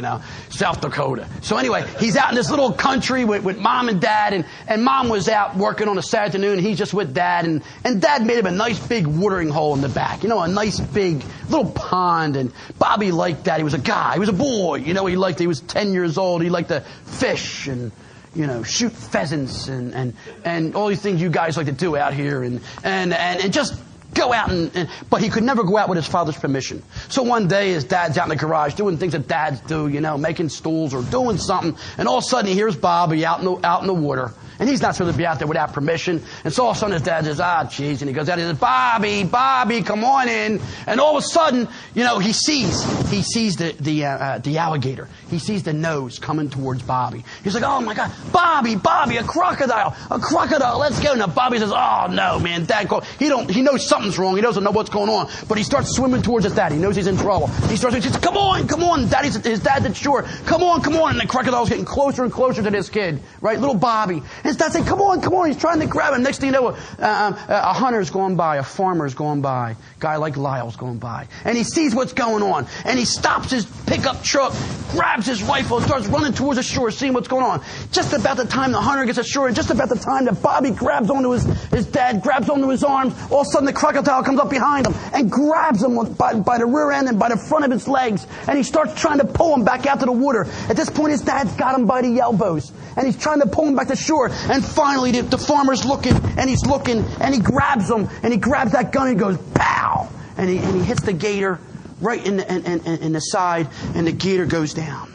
South Dakota. So anyway, he's out in this little country with mom and dad, and mom was out working on a Saturday afternoon, and he's just with dad, and dad made him a nice big watering hole in the back, a nice big little pond, and Bobby liked that. He was a guy, he was a boy, he was 10 years old, he liked to fish and shoot pheasants and all these things you guys like to do out here and just go out but he could never go out with his father's permission. So one day his dad's out in the garage doing things that dads do, making stools or doing something, and all of a sudden he hears Bobby out in the water. And he's not supposed to be out there without permission. And so all of a sudden his dad says, jeez. And he goes out and he says, Bobby, come on in. And all of a sudden, he sees the alligator. He sees the nose coming towards Bobby. He's like, oh my God, Bobby, a crocodile, let's go. Now Bobby says, oh no, man, Dad, he knows something's wrong. He doesn't know what's going on. But he starts swimming towards his dad. He knows he's in trouble. He says, come on. His dad's at shore. Come on. And the crocodile's getting closer and closer to this kid, right? Little Bobby. His dad said, come on. He's trying to grab him. Next thing you know, a hunter's going by, a farmer's going by, a guy like Lyle's going by. And he sees what's going on. And he stops his pickup truck, grabs his rifle, and starts running towards the shore, seeing what's going on. Just about the time the hunter gets ashore, and just about the time that Bobby grabs onto his dad, grabs onto his arms, all of a sudden the crocodile comes up behind him and grabs him by the rear end and by the front of his legs. And he starts trying to pull him back out to the water. At this point, his dad's got him by the elbows. And he's trying to pull him back to shore. And finally, the farmer's looking, and he's looking, and he grabs him, and he grabs that gun, and he goes, pow! And he hits the gator right in the side, and the gator goes down.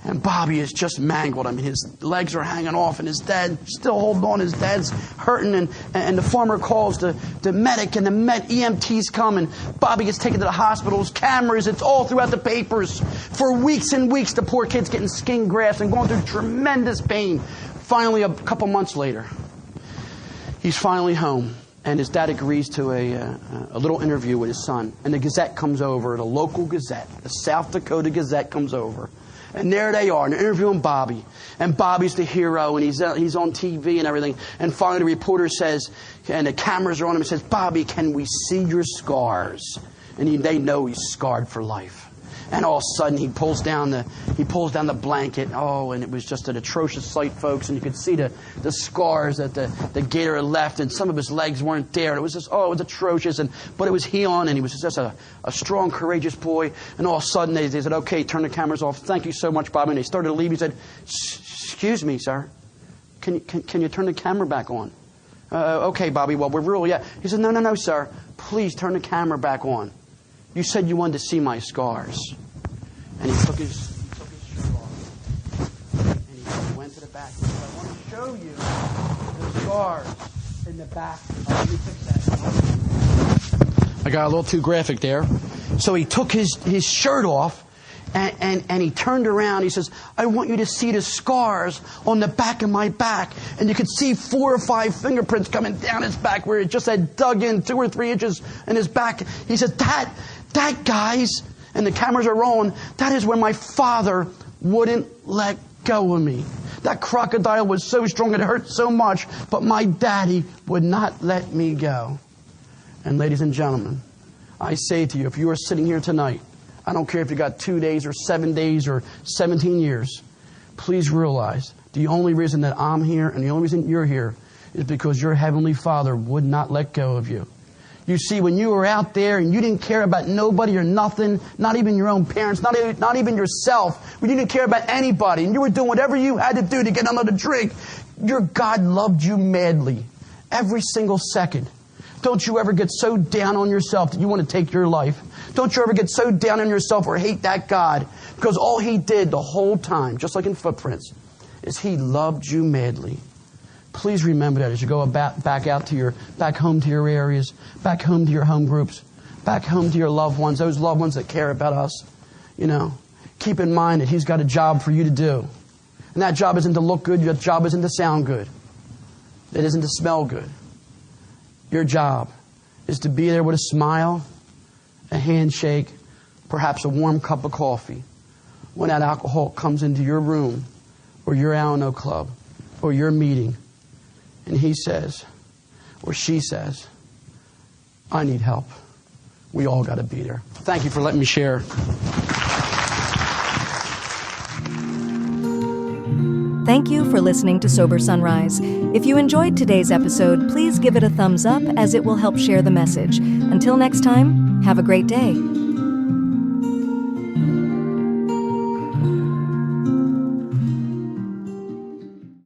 And Bobby is just mangled. I mean, his legs are hanging off, and his dad still holding on. His dad's hurting, and the farmer calls the medic, and the EMTs come, and Bobby gets taken to the hospitals, cameras, it's all throughout the papers. For weeks and weeks, the poor kid's getting skin grafts and going through tremendous pain. Finally, a couple months later, he's finally home, and his dad agrees to a little interview with his son. And the Gazette comes over, the local Gazette, the South Dakota Gazette comes over. And there they are, and they're interviewing Bobby. And Bobby's the hero, and he's on TV and everything. And finally the reporter says, and the cameras are on him, and says, Bobby, can we see your scars? And they know he's scarred for life. And all of a sudden he pulls down the blanket. Oh, and it was just an atrocious sight, folks. And you could see the scars that the gator had left, and some of his legs weren't there. And it was just, it was atrocious. But it was healing, and he was just a strong, courageous boy. And all of a sudden they said, okay, turn the cameras off. Thank you so much, Bobby. And they started to leave. He said, excuse me, sir. Can you turn the camera back on? Okay, Bobby, well, we're really, yeah. He said, no, sir. Please turn the camera back on. You said you wanted to see my scars. And he took his shirt off. And he went to the back. He said, I want to show you the scars in the back. Let me fix that. I got a little too graphic there. So he took his shirt off, and he turned around. He says, I want you to see the scars on the back of my back. And you could see 4 or 5 fingerprints coming down his back where it just had dug in 2 or 3 inches in his back. He said, that, guys, and the cameras are rolling, that is where my father wouldn't let go of me. That crocodile was so strong, it hurt so much, but my daddy would not let me go. And ladies and gentlemen, I say to you, if you are sitting here tonight, I don't care if you got 2 days or 7 days or 17 years, please realize the only reason that I'm here and the only reason you're here is because your Heavenly Father would not let go of you. You see, when you were out there and you didn't care about nobody or nothing, not even your own parents, not even yourself, when you didn't care about anybody, and you were doing whatever you had to do to get another drink, your God loved you madly, every single second. Don't you ever get so down on yourself that you want to take your life. Don't you ever get so down on yourself or hate that God, because all He did the whole time, just like in Footprints, is He loved you madly. Please remember that as you go back home to your areas, back home to your home groups, back home to your loved ones, those loved ones that care about us. Keep in mind that He's got a job for you to do. And that job isn't to look good. Your job isn't to sound good. It isn't to smell good. Your job is to be there with a smile, a handshake, perhaps a warm cup of coffee when that alcoholic comes into your room or your Alano club or your meeting. And he says, or she says, I need help. We all got to be there. Thank you for letting me share. Thank you for listening to Sober Sunrise. If you enjoyed today's episode, please give it a thumbs up as it will help share the message. Until next time, have a great day.